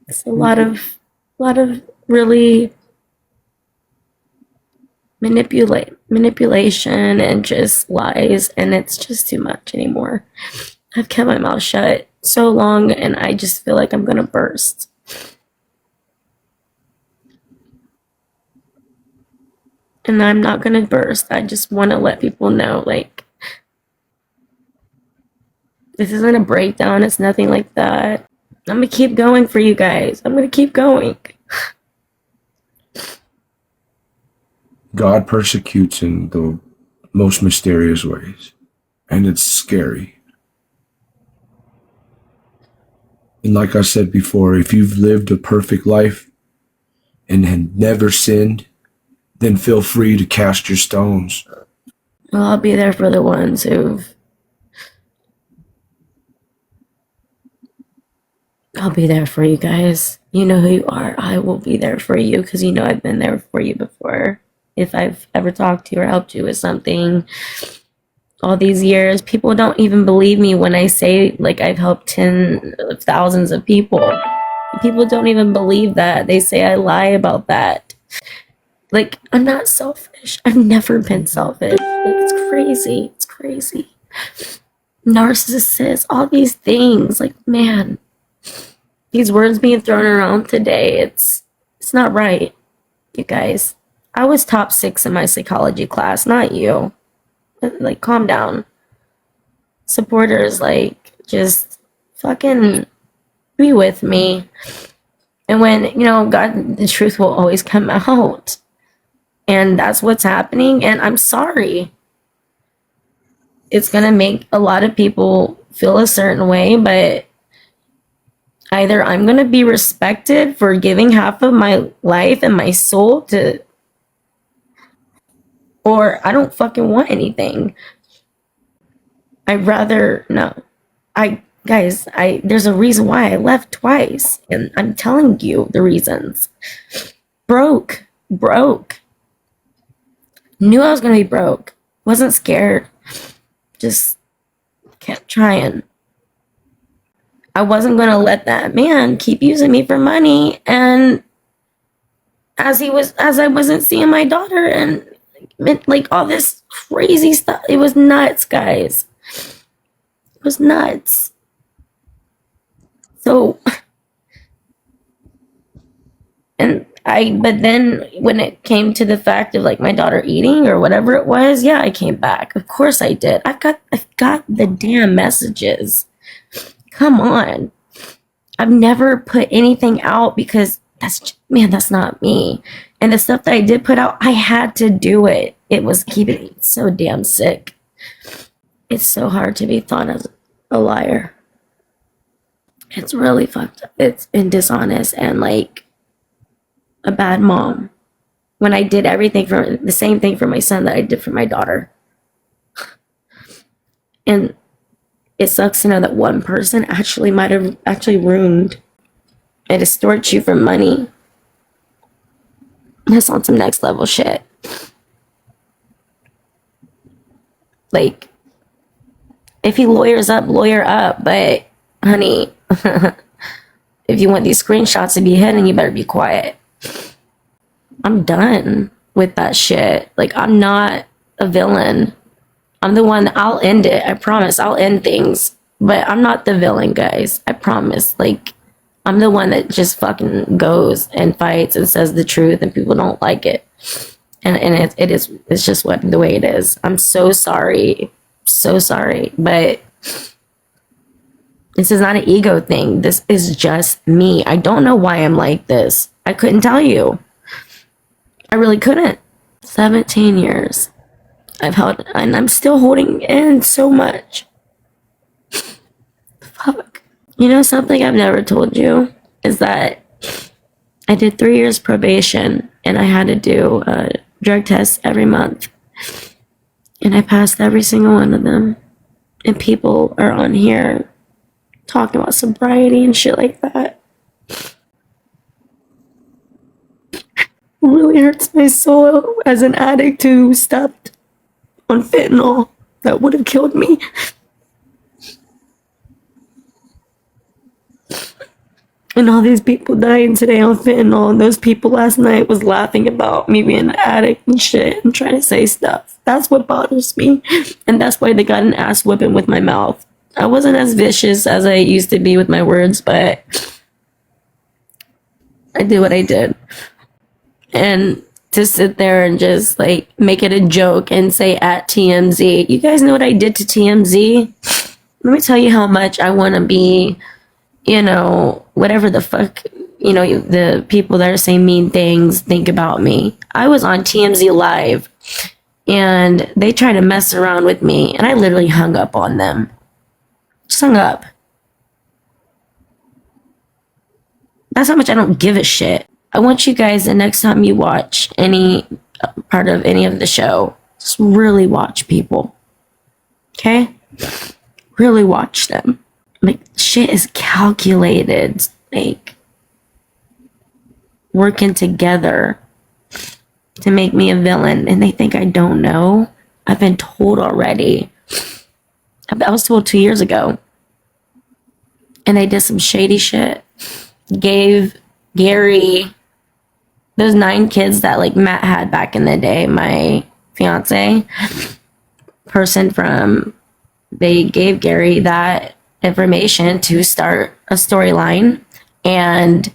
It's a lot of really manipulation and just lies, and it's just too much anymore. I've kept my mouth shut so long, and I just feel like I'm gonna burst. And I'm not gonna burst. I just want to let people know, like, this isn't a breakdown. It's nothing like that. I'm gonna keep going for you guys. I'm gonna keep going. God persecutes in the most mysterious ways, and it's scary. And like I said before, if you've lived a perfect life and had never sinned, then feel free to cast your stones. Well, I'll be there for the ones I'll be there for you guys. You know who you are. I will be there for you because you know I've been there for you before. If I've ever talked to you or helped you with something all these years, people don't even believe me when I say, like, I've helped tens of thousands of people. People don't even believe that. They say I lie about that. Like, I'm not selfish. I've never been selfish. Like, it's crazy. It's crazy. Narcissist, all these things. Like, man, these words being thrown around today, it's not right, you guys. I was top 6 in my psychology class, not you. Like, calm down. Supporters, like, just fucking be with me. And when, you know, God, the truth will always come out. And that's what's happening. And I'm sorry. It's going to make a lot of people feel a certain way, but either I'm going to be respected for giving half of my life and my soul to, or I don't fucking want anything. I'd rather, no. Guys, there's a reason why I left twice, and I'm telling you the reasons. Broke. Knew I was gonna be broke. Wasn't scared. Just kept trying. I wasn't gonna let that man keep using me for money, and as I wasn't seeing my daughter and like all this crazy stuff. It was nuts, guys. It was nuts. So, but then when it came to the fact of like my daughter eating or whatever it was, yeah, I came back. Of course I did. I've got the damn messages. Come on. I've never put anything out because that's not me. And the stuff that I did put out, I had to do it. It was keeping me so damn sick. It's so hard to be thought as a liar. It's really fucked up. It's dishonest and like a bad mom. When I did everything for the same thing for my son that I did for my daughter. And it sucks to know that one person actually might have ruined and distort you for money. That's on some next level shit. Like, if he lawyers up, lawyer up. But, honey, if you want these screenshots to be hidden, you better be quiet. I'm done with that shit. Like, I'm not a villain. I'm the one, I'll end it. I promise. I'll end things. But I'm not the villain, guys. I promise. Like, I'm the one that just fucking goes and fights and says the truth, and people don't like it. And it's just the way it is. I'm so sorry. So sorry. But this is not an ego thing. This is just me. I don't know why I'm like this. I couldn't tell you. I really couldn't. 17 years. I've held, and I'm still holding in so much. Fuck. You know something I've never told you is that I did 3 years probation and I had to do a drug test every month. And I passed every single one of them. And people are on here talking about sobriety and shit like that. Really It hurts my soul as an addict who stepped on fentanyl that would have killed me. And all these people dying today on fentanyl, and those people last night was laughing about me being an addict and shit and trying to say stuff. That's what bothers me. And that's why they got an ass whipping with my mouth. I wasn't as vicious as I used to be with my words, but I did what I did. And to sit there and just like make it a joke and say at TMZ, you guys know what I did to TMZ? Let me tell you how much I want to be, you know, whatever the fuck, you know, the people that are saying mean things think about me. I was on TMZ Live and they tried to mess around with me and I literally hung up on them. Just hung up. That's how much I don't give a shit. I want you guys, the next time you watch any part of any of the show, just really watch people. Okay? Really watch them. Like, shit is calculated. Like, working together to make me a villain. And they think I don't know. I've been told already. I was told 2 years ago. And they did some shady shit. Gave Gary those 9 kids that like Matt had back in the day, my fiance, they gave Gary that information to start a storyline. And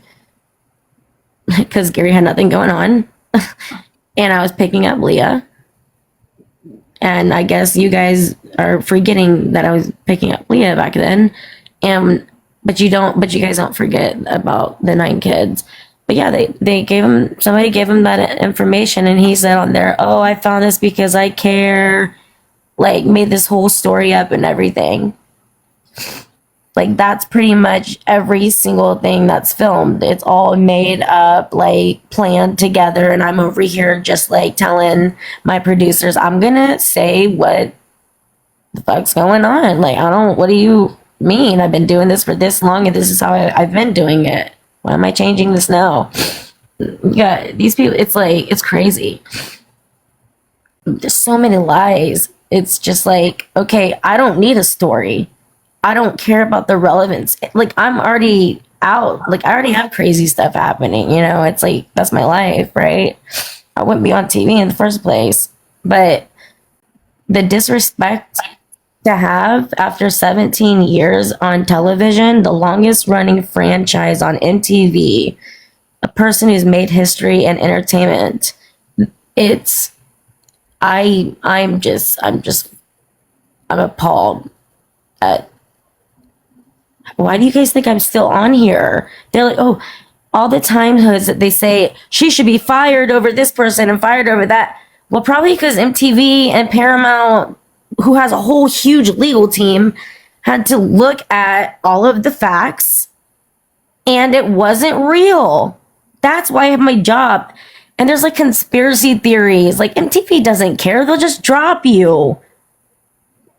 because Gary had nothing going on. And I was picking up Leah. And I guess you guys are forgetting that I was picking up Leah back then. But you guys don't forget about the 9 kids. But yeah, somebody gave him that information and he said on there, oh, I found this because I care. Like, made this whole story up and everything. Like, that's pretty much every single thing that's filmed. It's all made up, like, planned together. And I'm over here just, like, telling my producers, I'm gonna say what the fuck's going on. Like, what do you mean? I've been doing this for this long and this is how I've been doing it. Why am I changing this now? Yeah, these people, it's like, it's crazy. There's so many lies. It's just like, okay, I don't need a story. I don't care about the relevance. Like, I'm already out. Like, I already have crazy stuff happening, you know? It's like, that's my life, right? I wouldn't be on TV in the first place. But the disrespect to have after 17 years on television, the longest running franchise on MTV, a person who's made history and entertainment. I'm appalled at, why do you guys think I'm still on here? They're like, oh, all the times that they say she should be fired over this person and fired over that. Well, probably because MTV and Paramount, who has a whole huge legal team, had to look at all of the facts and it wasn't real. That's why I have my job. And there's like conspiracy theories. Like, MTV doesn't care. They'll just drop you.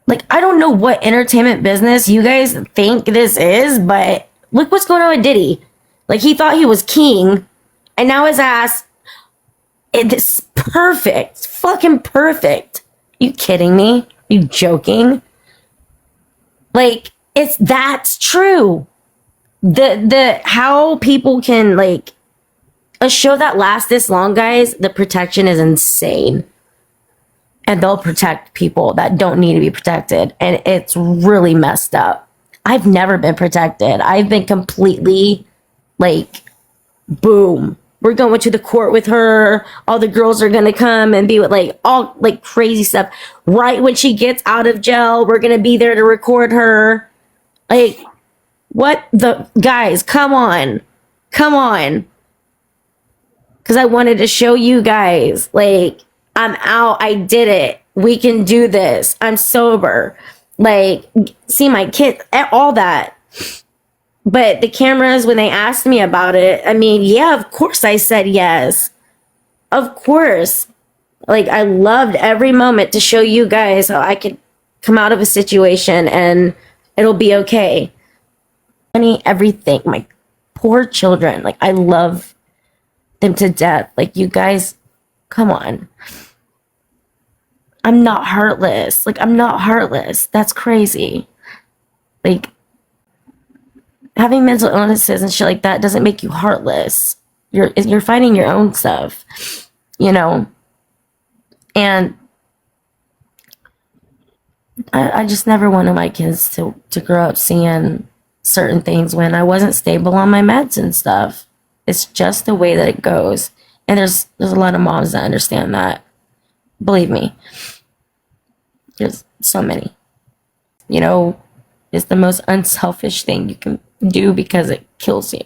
Like, I don't know what entertainment business you guys think this is, but look what's going on with Diddy. Like, he thought he was king and now his ass, it's perfect. Fucking perfect. You kidding me? You joking? Like, that's true. The how people can, like, a show that lasts this long, guys, the protection is insane. And they'll protect people that don't need to be protected. And it's really messed up. I've never been protected. I've been completely, like, boom. We're going to the court with her. All the girls are going to come and be with, like, all, like, crazy stuff. Right when she gets out of jail, we're going to be there to record her. Like, what the... Guys, come on. Come on. Because I wanted to show you guys, like, I'm out. I did it. We can do this. I'm sober. Like, see my kid, all that. But the cameras, when they asked me about it, I mean, yeah, of course I said yes. Of course. Like, I loved every moment to show you guys how I could come out of a situation and it'll be okay. Money, everything. My poor children. Like, I love them to death. Like, you guys, come on. I'm not heartless. Like, I'm not heartless. That's crazy. Like, having mental illnesses and shit like that doesn't make you heartless. You're fighting your own stuff, you know? And I just never wanted my kids to grow up seeing certain things when I wasn't stable on my meds and stuff. It's just the way that it goes. And there's a lot of moms that understand that. Believe me. There's so many. You know, it's the most unselfish thing you can do because it kills you.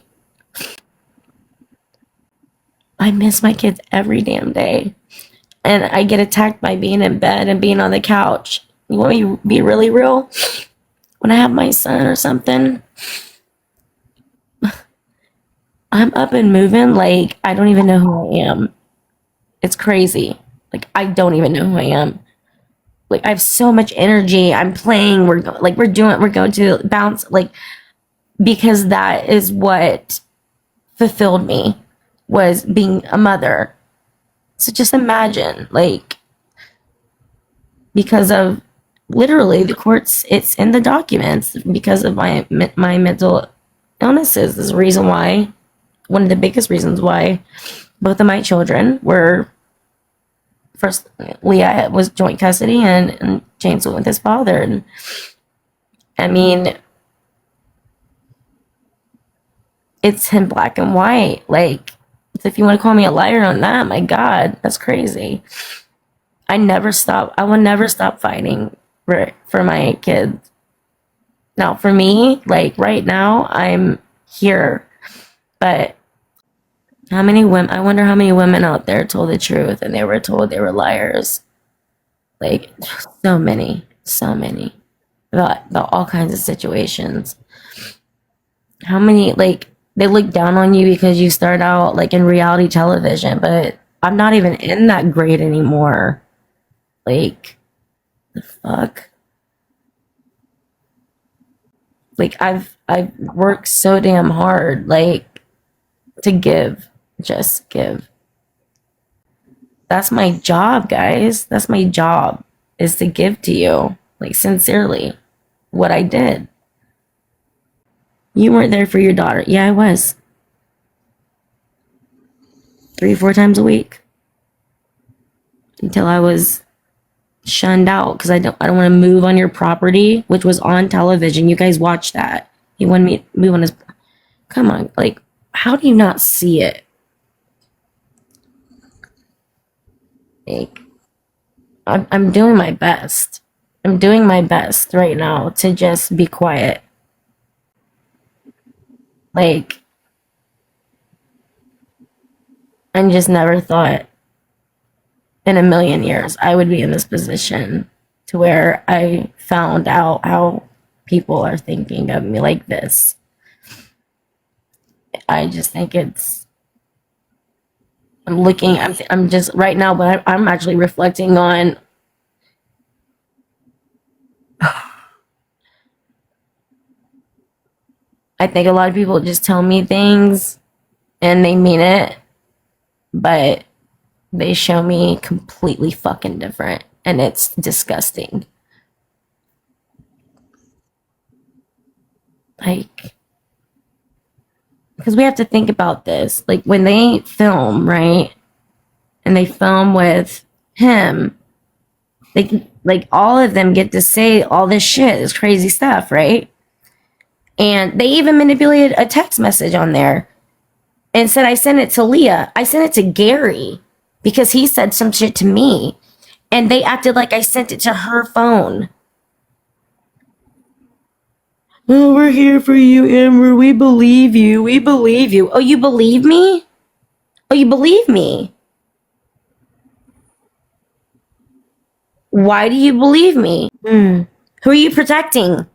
I miss my kids every damn day. And I get attacked by being in bed and being on the couch. You want me to be really real? When I have my son or something, I'm up and moving like I don't even know who I am. It's crazy. Like, I don't even know who I am. Like, I have so much energy. I'm playing. We're going to bounce, like, because that is what fulfilled me, was being a mother. So just imagine, like, because of literally the courts, it's in the documents, because of my mental illnesses is the reason why, one of the biggest reasons why both of my children were, first Leah was joint custody and James went with his father. And I mean, it's in black and white. Like, if you want to call me a liar on that, my God, that's crazy. I will never stop fighting for my kids. Now, for me, like, right now, I'm here. But I wonder how many women out there told the truth and they were told they were liars. Like, so many. About all kinds of situations. How many, like, they look down on you because you start out, like, in reality television, but I'm not even in that grade anymore. Like, the fuck? Like, I've worked so damn hard, like, to give. Just give. That's my job, guys. That's my job, is to give to you, like, sincerely, what I did. You weren't there for your daughter. Yeah, I was. 3-4 times a week. Until I was shunned out because I don't want to move on your property, which was on television. You guys watched that. He wanted me to move on his. Come on, like, how do you not see it? Like, I'm doing my best. I'm doing my best right now to just be quiet. Like, I just never thought in a million years I would be in this position to where I found out how people are thinking of me like this. I just think I'm just right now, but I'm actually reflecting on I think a lot of people just tell me things and they mean it, but they show me completely fucking different, and it's disgusting. Like, because we have to think about this. Like, when they film, right, and they film with him, like all of them get to say all this shit, this crazy stuff, right? And they even manipulated a text message on there and said I sent it to Leah. I sent it to Gary because he said some shit to me. And they acted like I sent it to her phone. Oh, we're here for you, Amber. We believe you. We believe you. Oh, you believe me? Oh, you believe me? Why do you believe me? Who are you protecting?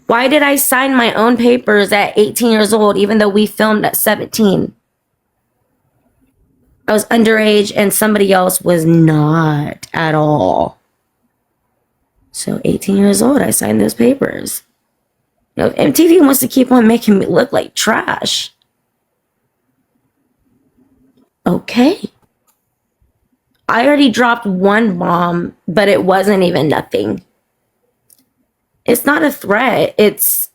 Why did I sign my own papers at 18 years old, even though we filmed at 17? I was underage and somebody else was not at all. So 18 years old, I signed those papers. You know, MTV wants to keep on making me look like trash. Okay. I already dropped one bomb, but it wasn't even nothing. It's not a threat. It's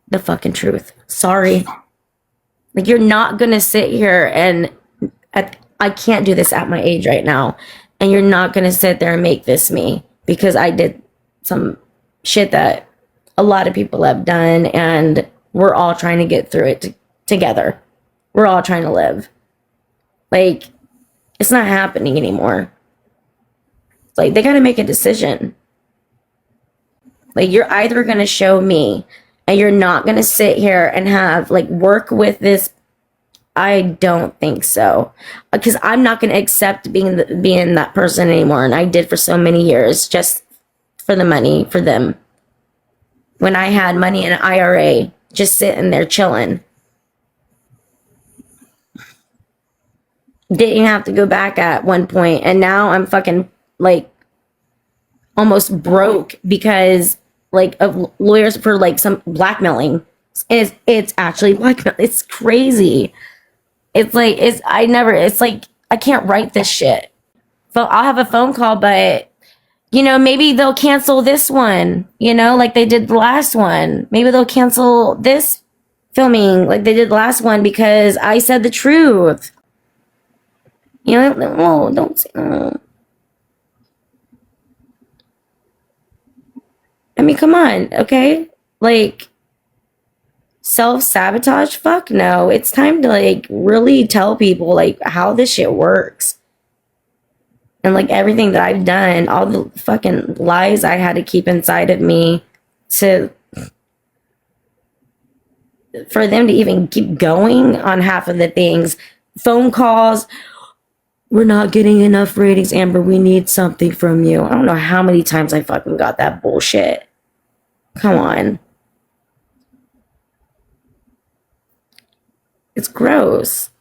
the fucking truth. Sorry. Like, you're not gonna sit here and I can't do this at my age right now. And you're not gonna sit there and make this me because I did some shit that a lot of people have done, and we're all trying to get through it together. We're all trying to live. Like, it's not happening anymore. It's like, they gotta make a decision. Like, you're either gonna show me, and you're not gonna sit here and have, like, work with this. I don't think so, because I'm not gonna accept being that person anymore, and I did for so many years just for the money for them. When I had money in an IRA, just sitting there chilling. Didn't have to go back at one point, and now I'm fucking like almost broke because like of lawyers for like some blackmailing. It's actually blackmail. It's crazy. It's like it's like I can't write this shit. So I'll have a phone call, but maybe they'll cancel this one, like they did the last one. Maybe they'll cancel this filming like they did the last one because I said the truth. Oh, don't say, oh. I mean, come on, okay? Like, self-sabotage? Fuck no. It's time to, like, really tell people, like, how this shit works. And, like, everything that I've done, all the fucking lies I had to keep inside of me for them to even keep going on half of the things. Phone calls. We're not getting enough ratings, Amber. We need something from you. I don't know how many times I fucking got that bullshit. Come on. It's gross.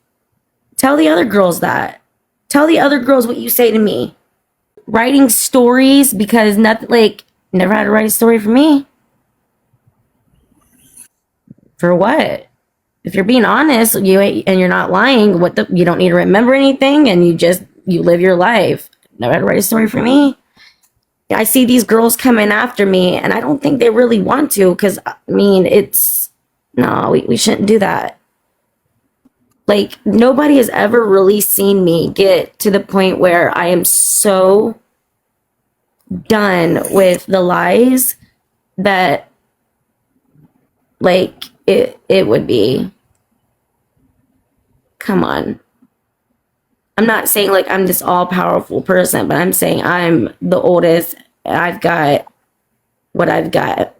Tell the other girls that. Tell the other girls what you say to me. Writing stories because nothing, like, never had to write a story for me. For what? If you're being honest, and you're not lying, you don't need to remember anything, and you live your life. Never had to write a story for me. I see these girls coming after me, and I don't think they really want to, because I mean, we shouldn't do that. Like, nobody has ever really seen me get to the point where I am so done with the lies that, like, it would be. Come on. I'm not saying like I'm this all-powerful person, but I'm saying I'm the oldest. I've got what I've got.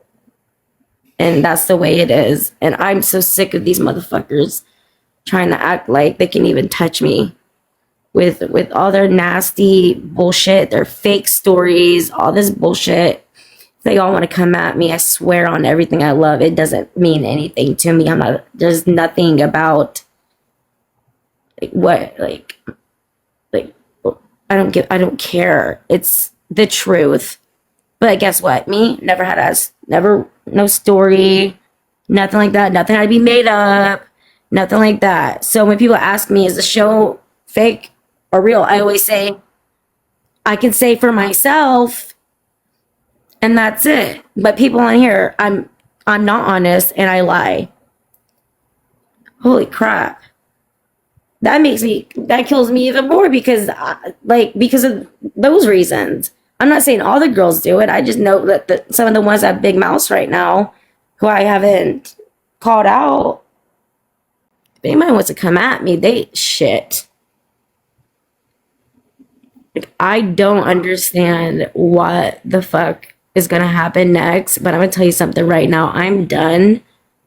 And that's the way it is. And I'm so sick of these motherfuckers trying to act like they can even touch me with all their nasty bullshit, their fake stories, all this bullshit. They all want to come at me. I swear on everything I love, it doesn't mean anything to me. There's nothing about I don't care. It's the truth. But guess what? Me, no story, nothing like that. Nothing had to be made up, nothing like that. So when people ask me, is the show fake or real? I always say, I can say for myself, and that's it. But people on here, I'm not honest and I lie. Holy crap. That kills me even more because of those reasons. I'm not saying all the girls do it. I just know that some of the ones that have big mouths right now, who I haven't called out, if anybody wants to come at me, they shit. Like, I don't understand what the fuck is gonna happen next, but I'm gonna tell you something right now. I'm done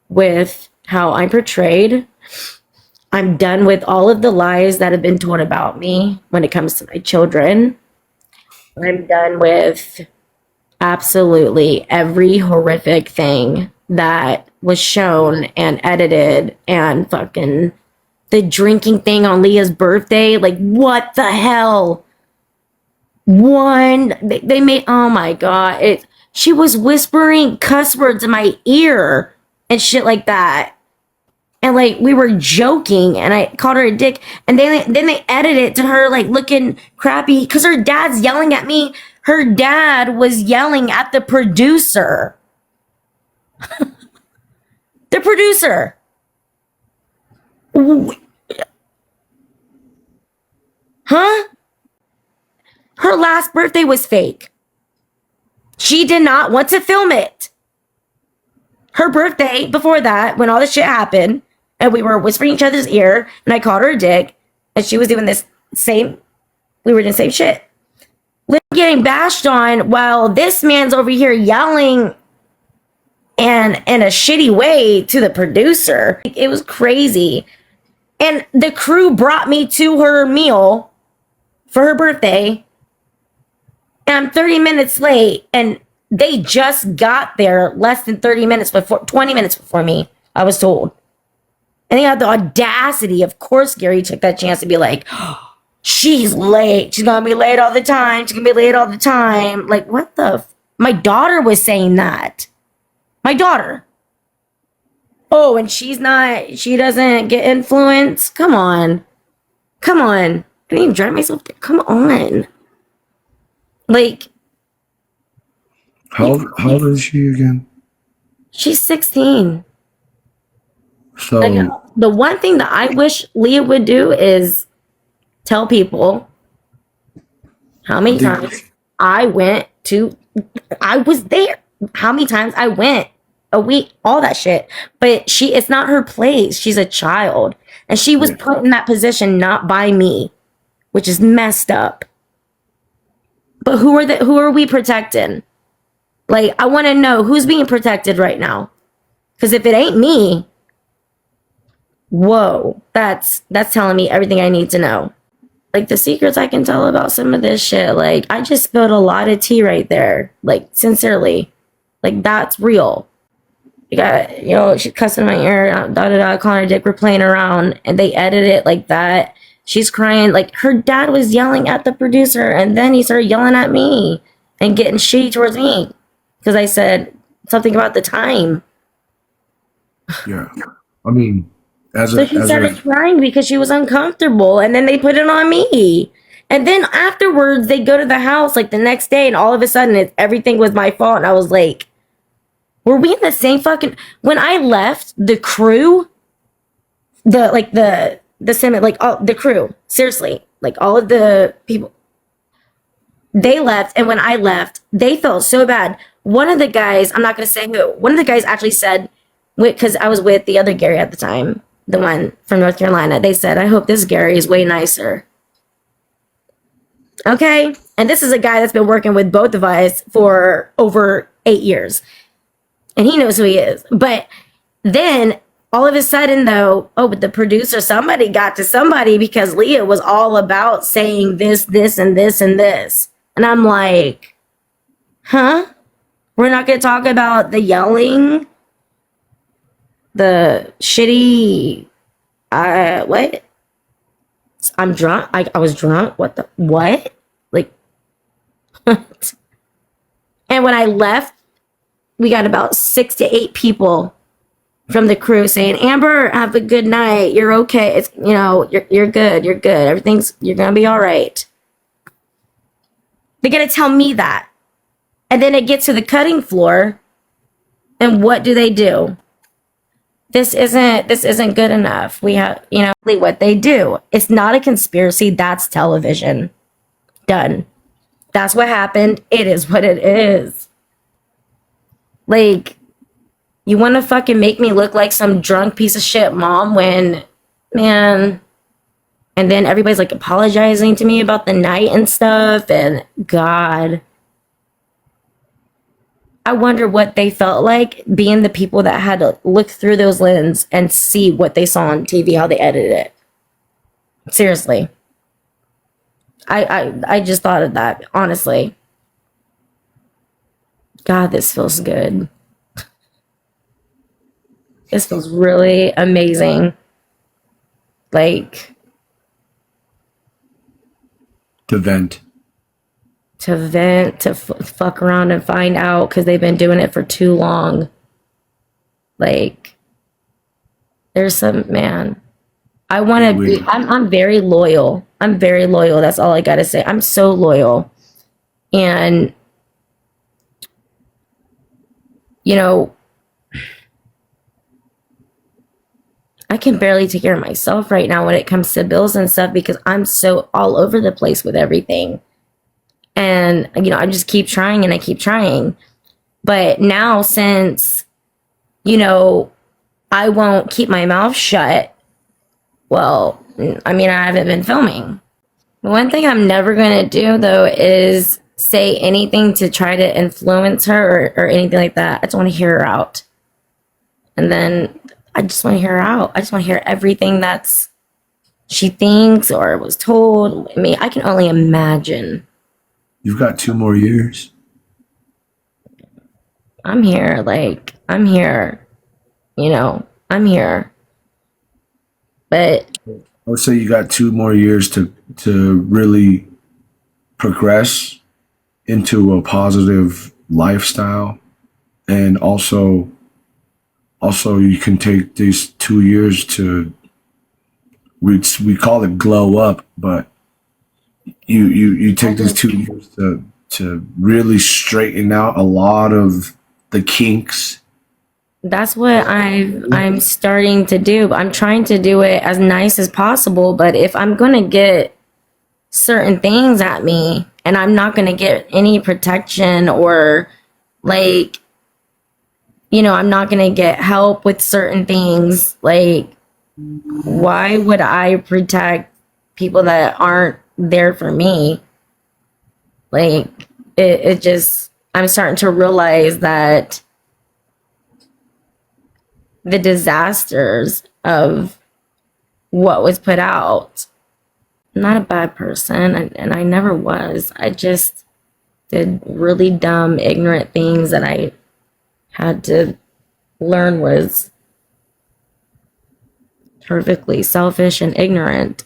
with how I'm portrayed. I'm done with all of the lies that have been told about me when it comes to my children. I'm done with absolutely every horrific thing that was shown and edited, and fucking the drinking thing on Leah's birthday. Like, what the hell? They made, oh my God. She was whispering cuss words in my ear and shit like that. And like we were joking and I called her a dick. And then they edited it to her like looking crappy because her dad's yelling at me. Her dad was yelling at the producer. The producer. Huh? Her last birthday was fake. She did not want to film it. Her birthday before that, when all this shit happened, and we were whispering each other's ear, and I called her a dick, and she was doing this same, we were doing the same shit. We're getting bashed on while this man's over here yelling and in a shitty way to the producer. It was crazy. And the crew brought me to her meal for her birthday, and I'm 30 minutes late, and they just got there less than 30 minutes before, 20 minutes before me, I was told. And they had the audacity, of course, Gary took that chance to be like, oh, she's late. She's going to be late all the time. She's going to be late all the time. Like, what the? My daughter was saying that. My daughter. Oh, and she's not, she doesn't get influenced? Come on. Come on. I didn't even drive myself there. Come on. Like. How old is she again? She's 16. So like, the one thing that I wish Leah would do is tell people how many times I was there, how many times I went a week, all that shit. But it's not her place. She's a child. And she was put in that position not by me, which is messed up. But who are we protecting? Like, I want to know who's being protected right now. Because if it ain't me, whoa, that's telling me everything I need to know. Like, the secrets I can tell about some of this shit, like, I just spilled a lot of tea right there. Like, sincerely. Like, that's real. You got, she cussing my ear, calling her dick, we're playing around, and they edit it like that. She's crying. Like, her dad was yelling at the producer, and then he started yelling at me and getting shitty towards me because I said something about the time. Yeah. I mean, so she started crying because she was uncomfortable, and then they put it on me. And then afterwards, they go to the house like the next day, and all of a sudden, everything was my fault. And I was like, were we in the same fucking... When I left, the crew, the crew, seriously, like all of the people, they left. And when I left, they felt so bad. One of the guys, I'm not going to say who, one of the guys actually said, because I was with the other Gary at the time, the one from North Carolina, they said, I hope this Gary is way nicer. Okay? And this is a guy that's been working with both of us for over 8 years. And he knows who he is. But then all of a sudden, though, but the producer, somebody got to somebody because Leah was all about saying this, and this, and this. And I'm like, huh? We're not going to talk about the yelling? The shitty, what? I'm drunk. I was drunk. What? Like, what? And when I left, we got about 6 to 8 people from the crew saying, Amber, have a good night. You're okay. It's, you're good. You're good. You're going to be all right. They got to tell me that. And then it gets to the cutting floor. And what do? This isn't good enough. We have, what they do. It's not a conspiracy. That's television. Done. That's what happened. It is what it is. Like, you want to fucking make me look like some drunk piece of shit mom when, man. And then everybody's like apologizing to me about the night and stuff. And God. I wonder what they felt like being the people that had to look through those lenses and see what they saw on TV, how they edited it. Seriously. I just thought of that, honestly. God, this feels good. This feels really amazing. Like, to vent, to fuck around and find out because they've been doing it for too long. Like, There's some man. I want to be. I'm very loyal. I'm very loyal. That's all I gotta say. I'm so loyal, and you know, I can barely take care of myself right now when it comes to bills and stuff because I'm so all over the place with everything. And, you know, I just keep trying and I keep trying. But now, since, you know, I won't keep my mouth shut, well, I mean, I haven't been filming. One thing I'm never going to do, though, is say anything to try to influence her or anything like that. I just want to hear her out. And then I just want to hear her out. I just want to hear everything that's she thinks or was told. I mean, I can only imagine. You've got 2 more years. I'm here. Like, I'm here. You know, I'm here. But I would say you got 2 more years to really progress into a positive lifestyle, and also you can take these 2 years to we call it glow up, but you take these 2 years to really straighten out a lot of the kinks. that's what I'm starting to do. I'm trying to do it as nice as possible, but if I'm gonna get certain things at me and I'm not gonna get any protection or like, you know, I'm not gonna get help with certain things, like why would I protect people that aren't there for me? Like it just I'm starting to realize that the disasters of what was put out. I'm not a bad person, and I never was. I just did really dumb, ignorant things that I had to learn was perfectly selfish and ignorant.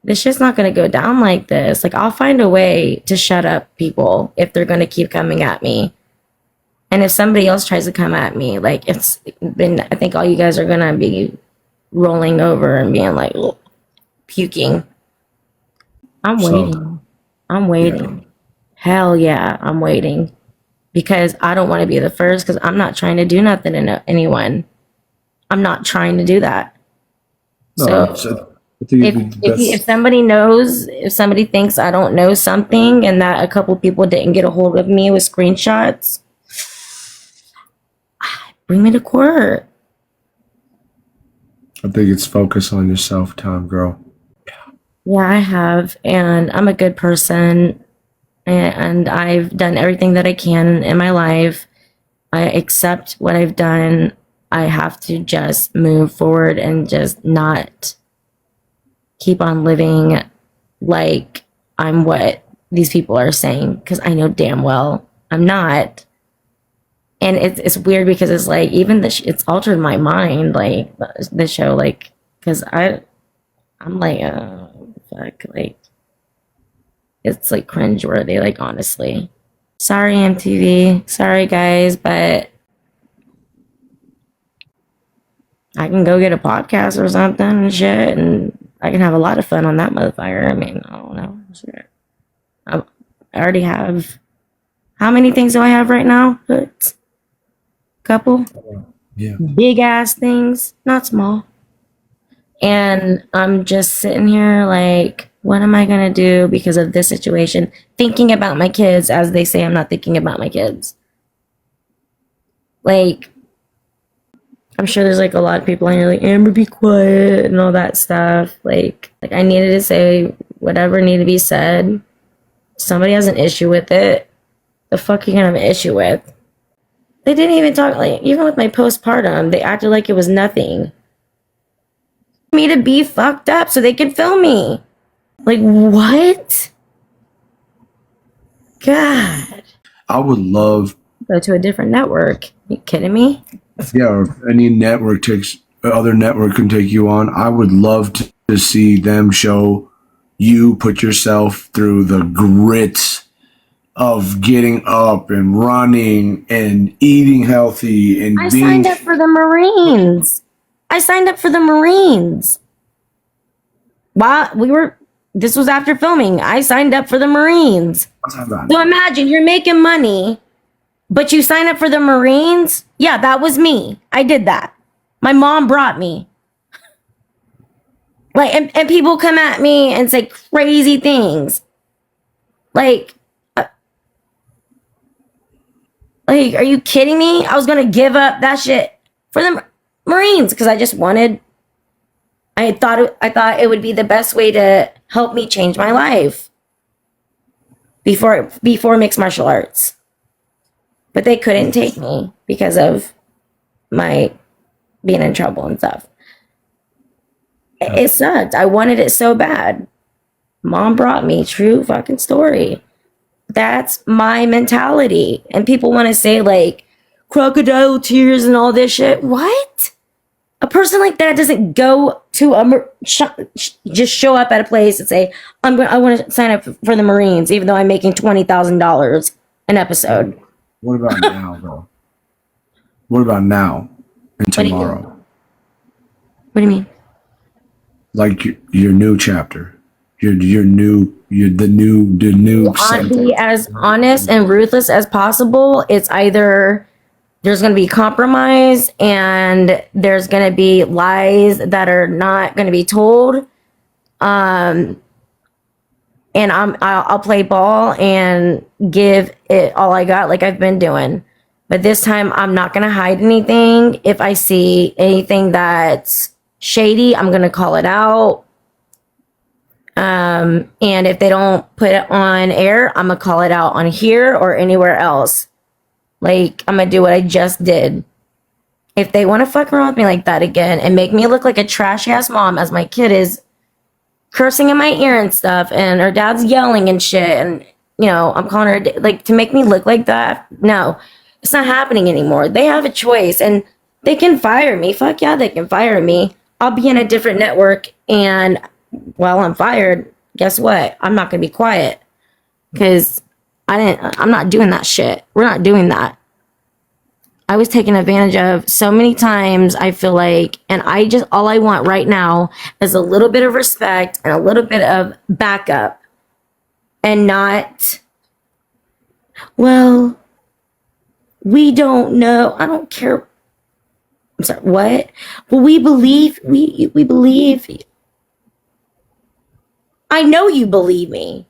This shit's not going to go down like this. Like, I'll find a way to shut up people if they're going to keep coming at me. And if somebody else tries to come at me, like, it's been, I think all you guys are going to be rolling over and being like, ugh, puking. I'm waiting. I'm waiting. Yeah. Hell yeah, I'm waiting. Because I don't want to be the first, because I'm not trying to do nothing to anyone. I'm not trying to do that. No, so if somebody knows, if somebody thinks I don't know something and that a couple people didn't get a hold of me with screenshots, bring me to court. I think it's focus on yourself time, girl. Yeah, I have. And I'm a good person. And I've done everything that I can in my life. I accept what I've done. I have to just move forward and just not keep on living like I'm what these people are saying, because I know damn well I'm not. And it's weird because it's like, even it's altered my mind, like the show, like, because I'm like, fuck, like, it's like cringeworthy, like, honestly. Sorry, MTV. Sorry, guys, but I can go get a podcast or something and shit, and I can have a lot of fun on that motherfucker. I mean, I don't know. Shit. I already have. How many things do I have right now? Couple. Yeah. Big ass things, not small. And I'm just sitting here like, what am I gonna do because of this situation? Thinking about my kids, as they say I'm not thinking about my kids. Like, I'm sure there's like a lot of people on here like, Amber, be quiet and all that stuff. Like I needed to say whatever needed to be said. Somebody has an issue with it. The fuck you gonna have an issue with? They didn't even talk, like, even with my postpartum, they acted like it was nothing. Me to be fucked up so they can film me. Like, what? God. I would love Go to a different network. You kidding me? Yeah, or if any other network can take you on. I would love to see them show you put yourself through the grit of getting up and running and eating healthy and I signed up for the Marines. I signed up for the Marines. This was after filming. I signed up for the Marines. So imagine you're making money, but you sign up for the Marines. Yeah, that was me. I did that. My mom brought me. Like, and people come at me and say crazy things. Like, are you kidding me? I was going to give up that shit for the Marines because I thought it would be the best way to help me change my life before mixed martial arts. But they couldn't take me because of my being in trouble and stuff. It sucked. I wanted it so bad. Mom brought me. True fucking story. That's my mentality. And people want to say like crocodile tears and all this shit. What? A person like that doesn't go to just show up at a place and say, I want to sign up for the Marines, even though I'm making $20,000 an episode. What about now, though? What about now and tomorrow? What do you mean? Like your new chapter, the new. I'll be as honest and ruthless as possible. It's either there's going to be compromise and there's going to be lies that are not going to be told. And I'll play ball and give it all I got, like I've been doing. But this time, I'm not going to hide anything. If I see anything that's shady, I'm going to call it out. And if they don't put it on air, I'm going to call it out on here or anywhere else. Like, I'm going to do what I just did. If they want to fuck around with me like that again and make me look like a trashy ass mom as my kid is cursing in my ear and stuff and her dad's yelling and shit and, you know, I'm calling her, like, to make me look like that, no, it's not happening anymore. They have a choice and they can fire me. Fuck yeah, they can fire me. I'll be in a different network and while I'm fired, guess what? I'm not going to be quiet because I'm not doing that shit. We're not doing that. I was taken advantage of so many times, I feel like, and all I want right now is a little bit of respect and a little bit of backup and not, well, we don't know. I don't care. I'm sorry, what? Well, we believe. I know you believe me.